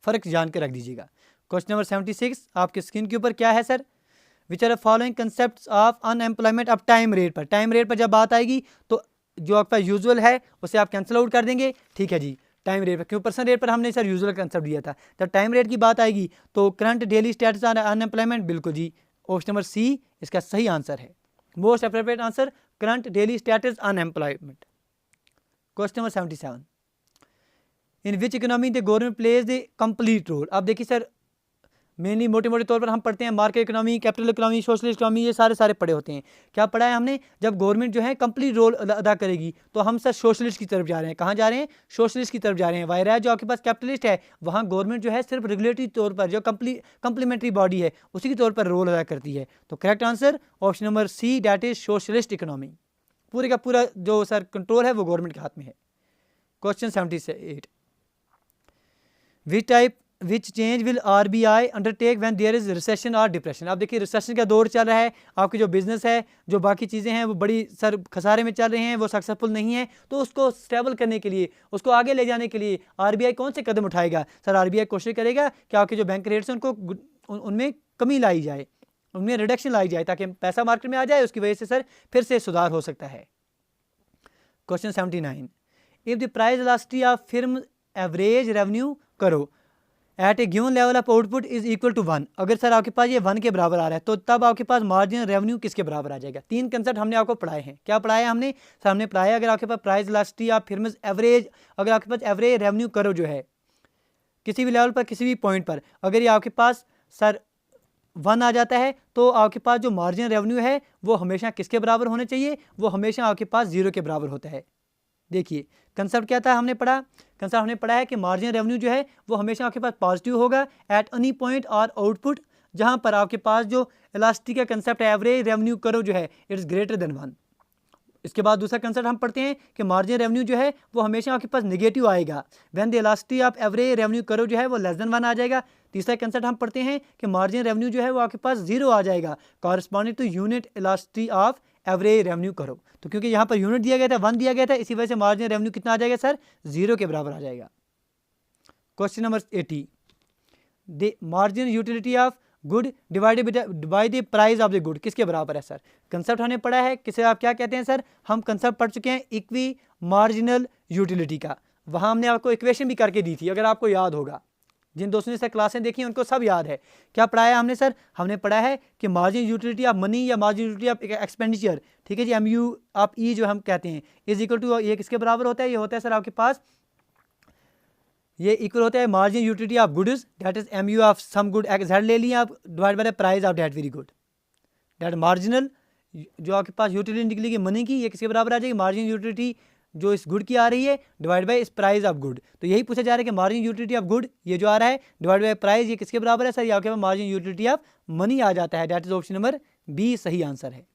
फर्क जान के रख दीजिएगा। क्वेश्चन नंबर 76 आपके स्क्रीन के ऊपर क्या है sir? Which are following concept of unemployment of time rate पर। टाइम रेट पर जब बात आएगी तो जो आपका यूजुअल है उसे आप कैंसिल आउट कर देंगे, ठीक है जी। टाइम रेट पर क्यों, पर्सन रेट पर हमने सर यूजुअल कंसेप्ट दिया था। जब टाइम रेट की बात आएगी तो करंट डेली स्टेटस अनएम्प्लॉयमेंट, बिल्कुल जी, ऑप्शन नंबर सी इसका सही आंसर है, most appropriate answer, current daily status unemployment. Question number 77, in which economy the government plays the complete role. अब देखिए सर, मेनली मोटे मोटे तौर पर हम पढ़ते हैं market economy, capital economy, socialist economy, ये सारे पढ़े होते हैं। क्या पढ़ा है हमने? जब गवर्नमेंट जो है कंप्लीट रोल अदा करेगी तो हम सर सोशलिस्ट की तरफ जा रहे हैं। कहाँ जा रहे हैं? सोशलिस्ट की तरफ जा रहे हैं। वायरा जो आपके पास कैपिटलिस्ट है, वहाँ गवर्नमेंट जो है सिर्फ रेगुलेटरी तौर पर, जो कंप्लीमेंट्री बॉडी है, उसी के तौर पर रोल अदा करती है। तो correct answer option number C, that is socialist economy. पूरे का पूरा जो सर कंट्रोल है वो गवर्नमेंट के हाथ में है। Question 78, which change will RBI undertake when there is recession और डिप्रेशन। आप देखिए रिसेशन का दौर चल रहा है, आपकी जो बिजनेस है, जो बाकी चीज़ें हैं वो बड़ी सर खसारे में चल रहे हैं, वो सक्सेसफुल नहीं है, तो उसको स्टेबल करने के लिए, उसको आगे ले जाने के लिए RBI कौन से कदम उठाएगा? सर RBI कोशिश करेगा कि आपके जो बैंक रेट्स हैं उनको उनमें कमी लाई जाए, उनमें रिडक्शन लाई जाए, ताकि पैसा मार्केट में आ जाए, उसकी वजह से सर फिर से सुधार हो सकता है। Question 79, if the price elasticity of firm average revenue curve at a given level of output is equal to 1। अगर सर आपके पास ये 1 के बराबर आ रहा है तो तब आपके पास मार्जिनल रेवेन्यू किसके बराबर आ जाएगा? 3 कंसेप्ट हमने आपको पढ़ाए हैं। क्या पढ़ाया हमने सर? हमने पढ़ाया अगर आपके पास price elasticity of firm average, अगर आपके पास एवरेज रेवेन्यू करो जो है किसी भी लेवल पर, किसी भी पॉइंट पर, अगर ये आपके पास सर 1 आ जाता है तो आपके पास जो मार्जिनल रेवेन्यू है वो हमेशा किसके बराबर होने चाहिए? वो हमेशा आपके पास 0 के बराबर होता है। देखिए कंसेप्ट क्या था हमने पढ़ा? कंसेप्ट हमने पढ़ा है कि मार्जिनल रेवेन्यू जो है वो हमेशा आपके पास पॉजिटिव होगा एट एनी पॉइंट और आउटपुट जहां पर आपके पास जो इलास्टिसिटी का कंसेप्ट है, एवरेज रेवेन्यू करो जो है, इट्स ग्रेटर देन 1। इसके बाद दूसरा कंसेप्ट हम पढ़ते हैं कि मार्जिनल रेवेन्यू जो है वो हमेशा आपके पास नेगेटिव आएगा, when the elasticity of average revenue करो जो है वो लेस देन 1 आ जाएगा। तीसरा कंसेप्ट हम पढ़ते हैं कि मार्जिनल रेवेन्यू जो है वो आपके पास 0 आ जाएगा, corresponding to unit elasticity of average revenue करो। तो क्योंकि यहाँ पर यूनिट दिया गया था, 1 दिया गया था, इसी वजह से मार्जिनल रेवेन्यू कितना आ जाएगा सर? 0 के बराबर आ जाएगा। Question number 80, the marginal utility of good divided by the price of the good किसके बराबर है सर? कंसेप्ट हमने पढ़ा है, किसे आप क्या कहते हैं सर? हम कंसेप्ट पढ़ चुके हैं इक्वी मार्जिनल यूटिलिटी का। वहाँ हमने आपको इक्वेशन भी करके दी थी, अगर आपको याद होगा। जिन दोस्तों ने सर क्लासें देखी उनको सब याद है। क्या पढ़ाया हमने सर? हमने पढ़ा है कि मार्जिन यूटिलिटी ऑफ मनी या मार्जिन यूटिलिटी ऑफ एक्सपेंडिचर, ठीक है जी, MU ऑफ ई जो हम कहते हैं, इज इक्वल टू, ये किसके बराबर होता है? ये होता है सर आपके पास, ये इक्वल होता है margin utility of goods, that is MU of some good Z ले लिया आप, divide by the price of that very good. That marginal जो आपके पास यूटिलिटी निकलेगी मनी की, ये किसके बराबर आ जाएगी? मार्जिन यूटिलिटी जो इस गुड की आ रही है डिवाइड बाय इस प्राइस ऑफ गुड। तो यही पूछा जा रहा है कि मार्जिन यूटिलिटी ऑफ गुड ये जो आ रहा है डिवाइड बाय प्राइस, ये किसके बराबर है सर? ये आपके पास मार्जिन यूटिलिटी ऑफ मनी आ जाता है। That is option number B सही आंसर है।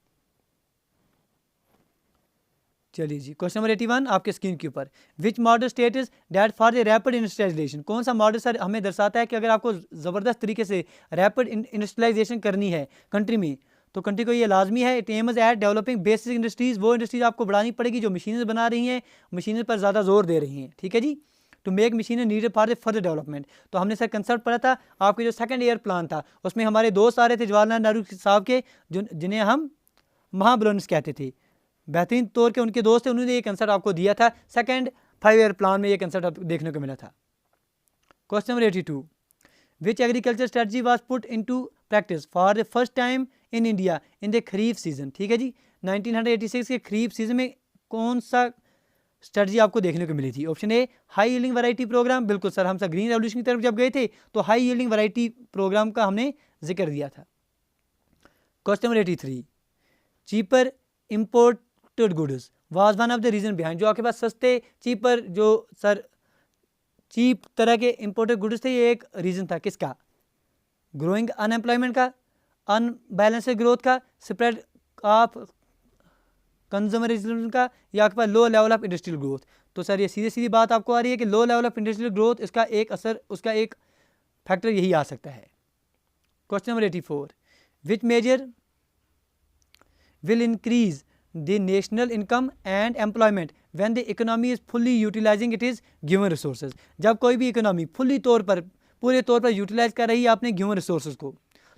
चलिए जी, क्वेश्चन नंबर 81 आपके स्क्रीन के ऊपर, which model state is that for the rapid industrialization, कौन सा मॉडल सर हमें दर्शाता है कि अगर आपको ज़बरदस्त तरीके से रैपिड इंडस्ट्रियलाइजेशन करनी है कंट्री में, तो कंट्री को ये लाजमी है, it aims at developing basic industries, वो इंडस्ट्रीज आपको बढ़ानी पड़ेगी जो मशीनें बना रही हैं, मशीनों पर ज़्यादा जोर दे रही हैं, ठीक है जी, to make machine needed for the further development. तो हमने सर कंसेप्ट पढ़ा था, आपके जो सेकंड ईयर प्लान था उसमें हमारे दोस्त आ रहे थे जवाहरलाल नेहरू साहब के, जिन्हें हम महाबलोन्स कहते थे, बेहतरीन तौर के उनके दोस्त थे, उन्होंने ये कंसेप्ट आपको दिया था, सेकंड 5 ईयर प्लान में ये कंसेप्ट देखने को मिला था। Question number 82, which agriculture strategy was put into practice for the first time in India in the kharif season, ठीक है जी, 1986 के खरीफ सीजन में कौन सा स्ट्रेटजी आपको देखने को मिली थी? Option A high yielding variety program, बिल्कुल सर, हम सब ग्रीन रेवोल्यूशन की तरफ जब गए थे तो हाई यील्डिंग वैरायटी प्रोग्राम का हमने जिक्र दिया था। Question number 83, cheaper imported goods was one of the reason behind, जो आपके पास सस्ते चीपर जो सर चीप तरह के इम्पोर्टेड गुड्स थे, ये एक रीज़न था किसका? ग्रोइंग अनएम्प्लॉयमेंट का, अनबैलेंस्ड ग्रोथ का, स्प्रेड ऑफ कंज्यूमरिज्म का, या आपके पास low level of industrial growth. तो सर ये सीधी सीधी बात आपको आ रही है कि low level of industrial growth, इसका एक असर, उसका एक फैक्टर यही आ सकता है। Question number 84, which major will increase the national income and employment when the economy is fully utilizing its given resources, जब कोई भी इकोनॉमी पूरे तौर पर यूटिलाइज कर रही है अपने गिवन रिसोर्सेज को,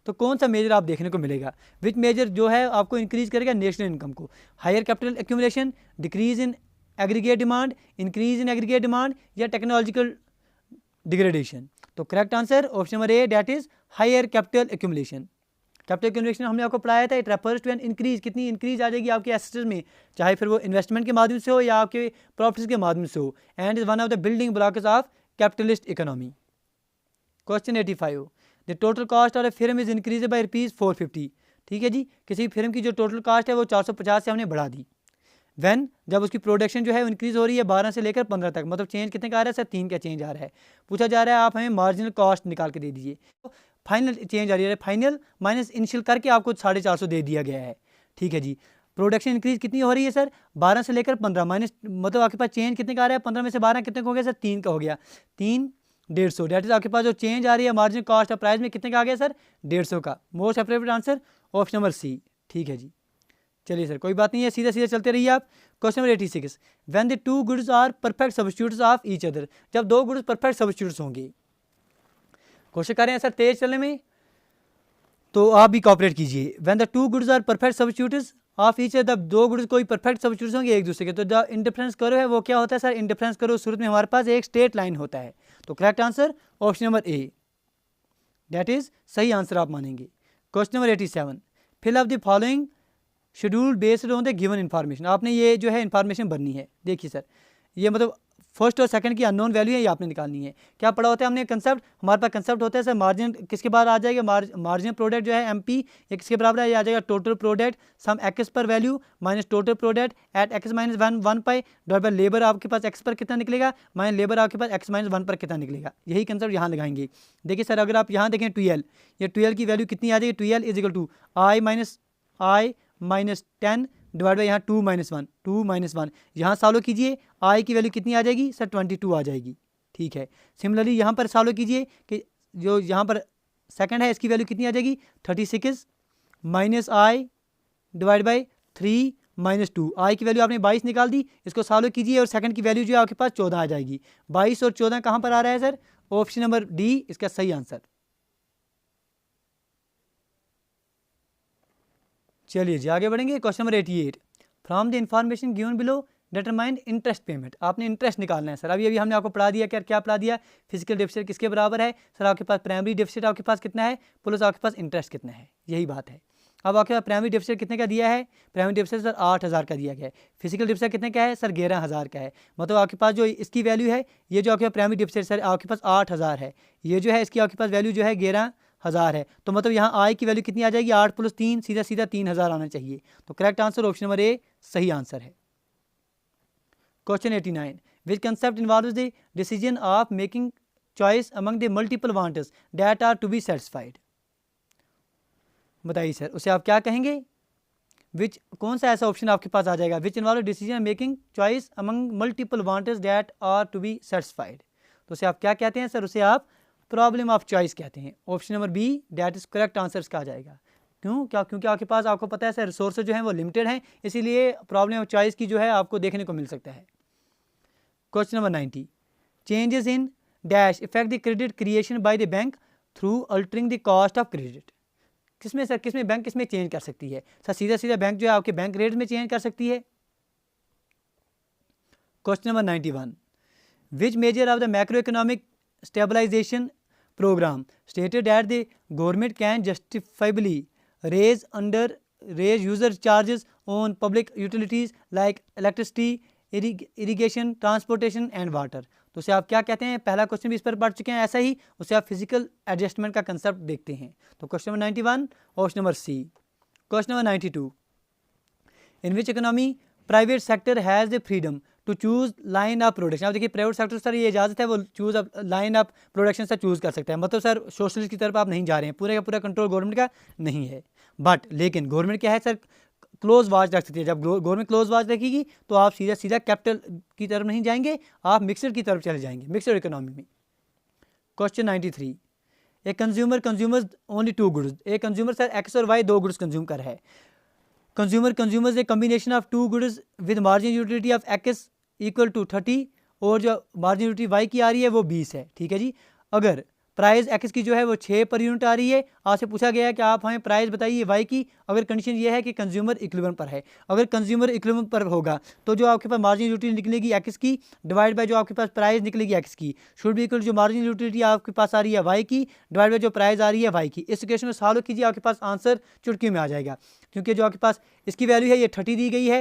तो कौन सा मेजर आप देखने को मिलेगा? विच मेजर जो है आपको इंक्रीज करेगा नेशनल इनकम को? Higher capital accumulation, decrease in aggregate demand, increase in aggregate demand, या टेक्नोलॉजिकल डिग्रेडेशन? तो correct answer option number A, that is higher capital accumulation. Capital accumulation हमने आपको पढ़ाया था, it refers to an increase, कितनी increase आ जाएगी आपके एसेट्स में, चाहे फिर वो इन्वेस्टमेंट के माध्यम से हो या आपके प्रॉफिट्स के माध्यम से हो, and is one of the building blocks of capitalist economy. Question 85, the total cost of A film is increase by ₹450, ठीक है जी, किसी फिल्म की जो टोटल कास्ट है वो 450 से हमने बढ़ा दी। वैन, जब उसकी प्रोडक्शन जो है इंक्रीज हो रही है 12 से लेकर 15 तक, मतलब चेंज कितने का आ रहा है सर? 3 का चेंज आ रहा है। पूछा जा रहा है आप हमें मार्जिनल कॉस्ट निकाल के दे दीजिए, फाइनल चेंज आ रही है, फाइनल माइनस इनिशियल करके आपको 450 दे दिया गया है, ठीक है जी। प्रोडक्शन इंक्रीज कितनी हो रही है सर? 12 से लेकर 15, माइनस मतलब आपके पास चेंज कितने का आ रहा है? 15 में से 12 कितने का हो गया सर? 3 का हो गया, 3 150, डेट इज आपके पास जो चेंज आ रही है मार्जिनल कॉस्ट ऑफ प्राइस में कितने का आ गया सर? 150 का। Most appropriate answer option number C, ठीक है जी। चलिए सर, कोई बात नहीं है, सीधे सीधे चलते रहिए आप। Question number 86, when the two goods are perfect substitutes of each other, जब दो गुड्स परफेक्ट सब्स्टिट्यूट्स होंगे। कोशिश करें सर तेज चलने में, तो आप भी कॉपरेट कीजिए। When the two goods are perfect substitutes of each other, दो गुड्स कोई परफेक्ट सब्स्टिट्यूट्स होंगे एक दूसरे के, तो जो इंडिफरेंस करो है वो क्या होता है सर? इंडिफरेंस करो सूरत में हमारे पास एक स्ट्रेट लाइन होता है। तो correct answer option number A, that is सही आंसर आप मानेंगे। Question number 87, fill up the following schedule based on the given information, आपने ये जो है इन्फॉर्मेशन भरनी है। देखिए सर, ये मतलब फर्स्ट और सेकंड की अननोन वैल्यू है, ये आपने निकालनी है। क्या पढ़ा होता है हमने कंसेप्ट? हमारे पास कंसेप्ट होता है सर मार्जिन किसके बाद आ जाएगा? मार्जिन प्रोडक्ट जो है एमपी, ये किसके बराबर है? ये आ जाएगा टोटल प्रोडक्ट सम एक्स पर value minus total product at x minus 1 pi divide by labour, आपके पास एक्स पर कितना निकलेगा माइनस लेबर आपके पास एक्स माइनस 1 पर कितना निकलेगा। यही कंसेप्ट यहाँ लगाएंगे। देखिए सर, अगर आप यहाँ देखें 12, ये 12 की वैल्यू कितनी आ जाएगी? 12 is equal to I minus 10 divide by यहाँ 2 माइनस 1, यहाँ सॉल्व कीजिए, आई की वैल्यू कितनी आ जाएगी सर? 22 आ जाएगी, ठीक है। सिमिलरली यहाँ पर सॉल्व कीजिए कि जो यहाँ पर सेकंड है इसकी वैल्यू कितनी आ जाएगी? 36 minus I divide by 3 minus 2, आई की वैल्यू आपने 22 निकाल दी, इसको सॉल्व कीजिए और सेकंड की वैल्यू जो है आपके पास 14 आ जाएगी। 22 और 14 कहाँ पर आ रहा है सर? ऑप्शन नंबर डी इसका सही आंसर। चलिए जी आगे बढ़ेंगे। Question number 88, from the information given below determine interest payment, आपने इंटरेस्ट निकालना है सर। अभी हमने आपको पढ़ा दिया, क्या पढ़ा दिया? फिजिकल डेफिसिट किसके बराबर है सर? आपके पास प्राइमरी डेफिसिट आपके पास कितना है प्लस आपके पास इंटरेस्ट कितना है, यही बात है। अब आपके पास प्राइमरी डेफिसिट कितने का दिया है? प्राइमरी डेफिसिट सर 8000 का दिया गया है। फिजिकल डेफिसिट कितने का है सर? 11000 का है। मतलब आपके पास जो इसकी वैल्यू है, ये जो आपके पास प्राइमरी डेफिसिट सर आपके पास 8000 है, ये जो है इसकी आपके पास वैल्यू जो है 11000 है। तो मतलब यहाँ आई की वैल्यू कितनी आ जाएगी? 8 + 3 सीधा 3000 आना चाहिए। तो correct answer option number A सही आंसर है। Question 89, which concept involves the decision of making choice among the multiple wants that are to be satisfied, बताइए सर उसे आप क्या कहेंगे? विच कौन सा ऐसा ऑप्शन आपके पास आ जाएगा, which involve decision making choice among multiple wants that are to be satisfied. तो उसे आप क्या कहते हैं सर, उसे आप प्रॉब्लम ऑफ चॉइस कहते हैं। Option number B that is correct answer इसका आ जाएगा। क्यों, क्या, क्योंकि आपके पास, आपको पता है सर, रिसोर्सेज जो हैं वो लिमिटेड हैं, इसीलिए प्रॉब्लम ऑफ चॉइस की जो है आपको देखने को मिल सकता है। Question number 90, changes in dash effect the credit creation by the bank through altering the cost of credit. किसमें सर, किसमें बैंक किसमें चेंज कर सकती है सर, सीधा सीधा बैंक जो है आपके बैंक रेट में चेंज कर सकती है। Question number 91, which measure of the macro economic stabilisation programme stated that the government can justifiably raise user charges on public utilities like electricity, irrigation, transportation and water. तो उसे आप क्या कहते हैं, पहला क्वेश्चन भी इस पर पढ़ चुके हैं, ऐसा ही उसे आप फिजिकल एडजस्टमेंट का कंसेप्ट देखते हैं। तो question number 91 option number C. Question number 92, in which economy private sector has the freedom to choose line of production. अब देखिए प्राइवेट सेक्टर सर ये इजाज़त है, वो चूज लाइन ऑफ प्रोडक्शन से चूज़ कर सकता है, मतलब सर सोशलिस्ट की तरफ आप नहीं जा रहे हैं, पूरे का पूरा कंट्रोल गवर्नमेंट का नहीं है। बट लेकिन गवर्नमेंट क्या है सर, क्लोज वॉच रख सकती है। जब गवर्नमेंट क्लोज वॉच रखेगी तो आप सीधा सीधा कैपिटल की तरफ नहीं जाएंगे, आप मिक्सड की तरफ चले जाएंगे, मिक्सड इकोनॉमी में। Question 93, a consumers only 2 goods. एक कंज्यूमर सर एक्स और वाई 2 गुड्स कंज्यूम कर रहा है। Consumers a combination of 2 goods with margin utility of X equal to 30 और जो मार्जिन यूटिलिटी वाई की आ रही है वो 20 है। ठीक है जी। अगर प्राइस एक्स की जो है वो 6 पर यूनिट आ रही है, आपसे पूछा गया है कि आप हमें प्राइस बताइए वाई की। अगर कंडीशन ये है कि कंज्यूमर इक्विलिब्रियम पर है, अगर कंज्यूमर इक्विलिब्रियम पर होगा तो जो आपके पास मार्जिन यूटिलिटी निकलेगी एक्स की डिवाइड बाय जो आपके पास प्राइस निकलेगी एक्स की शुड बी इक्वल, जो मार्जिन यूटिलिटी आपके पास आ रही है वाई की डिवाइड बाय जो प्राइस आ रही है वाई की। इस इक्वेशन में सॉल्व कीजिए, आपके पास आंसर चुटकी में आ जाएगा, क्योंकि जो आपके पास इसकी वैल्यू है ये 30 दी गई है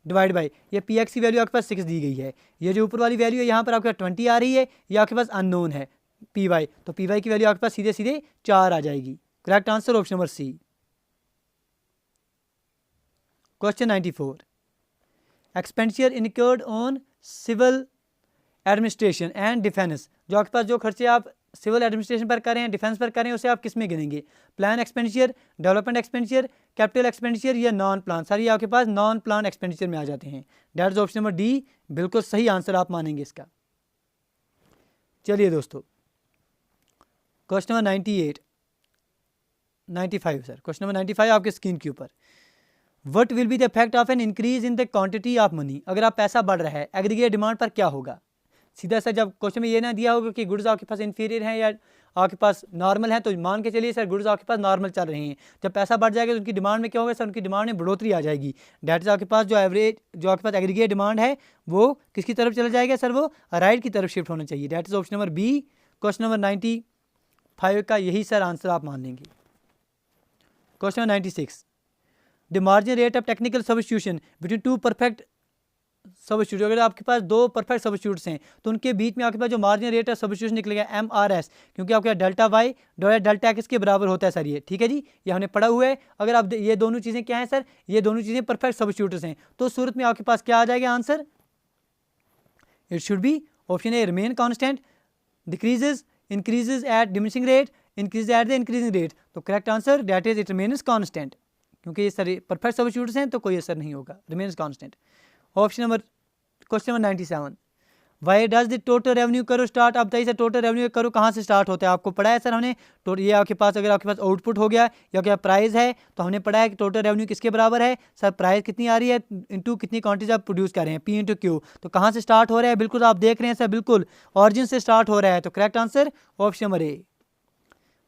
डिवाइड बाई ये पी एक्स की वैल्यू आपके पास 6 दी गई है, ये जो ऊपर वाली वैल्यू है यहाँ पर आपके 20 आ रही है, ये आपके पास अननोन है पी वाई, तो पी वाई की वैल्यू आपके पास सीधे सीधे 4 आ जाएगी। Correct answer option number C. Question 94, expenditure incurred on civil administration and defence. जो आपके पास जो खर्चे आप सिविल एडमिनिस्ट्रेशन पर करें, डिफेंस पर करें, उसे आप किस में गिनेंगे, plan expenditure, development expenditure, capital expenditure या नॉन प्लान। सारी आपके पास नॉन प्लान एक्सपेंडिचर में आ जाते हैं। That is option number D, बिल्कुल सही आंसर आप मानेंगे इसका। चलिए दोस्तों, question number 95 sir, question number 95 आपके स्क्रीन के ऊपर। What will be the effect of an increase in the quantity of money. अगर आप पैसा बढ़ रहा है, एग्रीगेट डिमांड पर क्या होगा। सीधा सर जब क्वेश्चन में ये ना दिया होगा कि गुड्स आपके पास इंफीरियर हैं या आपके पास नॉर्मल है, तो मान के चलिए सर गुड्स आपके पास नॉर्मल चल रहे हैं, जब पैसा बढ़ जाएगा तो उनकी डिमांड में क्या होगा सर, उनकी डिमांड में बढ़ोतरी आ जाएगी। डेट इज आपके पास जो एवरेज, जो आपके पास एग्रीगेट डिमांड है वो किसकी तरफ चला जाएगा सर, वो राइट की तरफ शिफ्ट होना चाहिए। That is option number B. Question number 95 का यही सर आंसर आप मान लेंगे। Question number 96, the margin rate of technical substitution between 2 perfect substitute. अगर आपके पास 2 परफेक्ट सब्स्टिट्यूट्स हैं तो उनके बीच में आपके पास जो मार्जिन रेट ऑफ सब्स्टिट्यूशन निकलेगा MRS, क्योंकि आपके डेल्टा वाई डेल्टा एक्स के बराबर होता है सर ये। ठीक है जी, ये हमने पढ़ा हुआ है। अगर आप ये दोनों चीज़ें क्या हैं सर, ये दोनों चीज़ें परफेक्ट सब्स्टिट्यूट्स हैं, तो उस सूरत में आपके पास क्या आ जाएगा answer, it should be option A remain constant, decreases, increases at diminishing rate, increase at the increasing rate. तो correct answer that is it remains constant, क्योंकि ये सर परफेक्ट सब्स्टिट्यूट्स हैं तो कोई असर नहीं होगा, remains constant. Option number, question number 97, why does the total revenue करो स्टार्ट। आप बताइए सर टोटल रेवेन्यू करो कहाँ से स्टार्ट होता है, आपको पढ़ा है सर हमने। तो ये आपके पास, अगर आपके पास आउटपुट हो गया या क्या प्राइस है, तो हमने पढ़ा है कि टोटल रेवेन्यू किसके बराबर है सर, प्राइस कितनी आ रही है इंटू कितनी क्वांटिटी आप प्रोड्यूस कर रहे हैं, पी इंटू क्यू। तो कहाँ से स्टार्ट हो रहा है, बिल्कुल आप देख रहे हैं सर, बिल्कुल ऑरिजिन से स्टार्ट हो रहा है। तो करेक्ट आंसर ऑप्शन नंबर ए।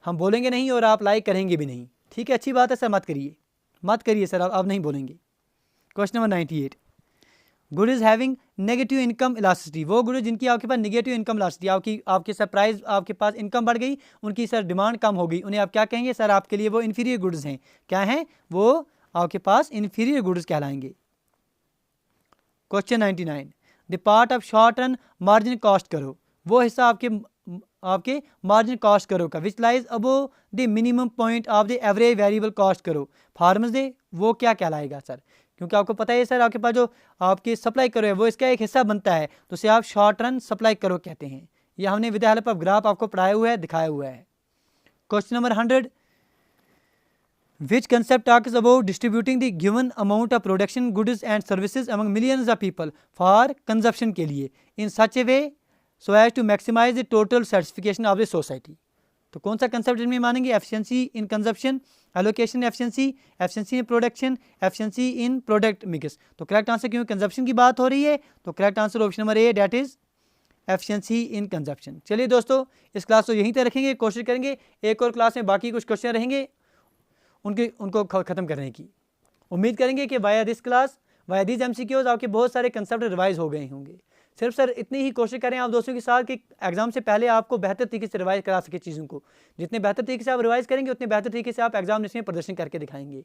हम बोलेंगे नहीं और आप लाइक करेंगे भी नहीं, ठीक है, अच्छी बात है सर, मत करिए सर, आप नहीं बोलेंगे। Question number 98, good is having negative income elasticity. वो गुड जिनकी आपके पास नेगेटिव इनकम इलास्टिसिटी, आपकी सर प्राइस, आपके पास इनकम बढ़ गई, उनकी सर डिमांड कम हो गई, उन्हें आप क्या कहेंगे सर, आपके लिए वो इन्फीरियर गुड्स हैं। क्या हैं वो, आपके पास इन्फीरियर गुड्स कहलाएंगे। Question 99, the part of short run margin cost curve. वो हिस्सा आपके मार्जिन कॉस्ट करो का which lies above the minimum point of the average variable cost curve forms the, वो क्या कहलाएगा सर, क्योंकि आपको पता है सर आपके पास जो आपकी सप्लाई करो है वो इसका एक हिस्सा बनता है, तो उसे आप शॉर्ट रन सप्लाई करो कहते हैं। ये हमने with the help of graph आपको पढ़ाया हुआ है, दिखाया हुआ है। Question number 100, Which concept talks about distributing the given amount of production goods and services among millions of people for consumption के लिए in such a way so as to maximize the total satisfaction of the society. तो कौन सा concept इनमें मानेंगे? Efficiency in consumption, allocation efficiency, efficiency in production, efficiency in product mix. तो correct answer क्यों consumption की बात हो रही है, तो correct answer option number A, that is efficiency in consumption. चलिए दोस्तों, इस क्लास को यहीं तक रखेंगे, कोशिश करेंगे एक और क्लास में बाकी कुछ क्वेश्चन रहेंगे उनको ख़त्म करने की. उम्मीद करेंगे कि via this class, via this MCQs आपके बहुत सारे कंसेप्ट रिवाइज हो गए होंगे. सिर्फ सर इतनी ही कोशिश करें आप दोस्तों के साथ कि एग्जाम से पहले आपको बेहतर तरीके से रिवाइज करा सके चीज़ों को. जितने बेहतर तरीके से आप रिवाइज करेंगे उतने बेहतर तरीके से आप एग्जामिनेशन में प्रदर्शन करके दिखाएंगे.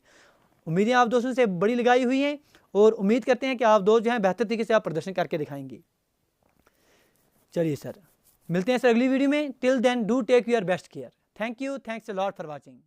उम्मीदें आप दोस्तों से बड़ी लगाई हुई हैं और उम्मीद करते हैं कि आप दोस्त जो हैं बेहतर तरीके से आप प्रदर्शन करके दिखाएंगे. चलिए सर, मिलते हैं सर अगली वीडियो में. Till then do take your best care. Thank you, thanks a lot for watching.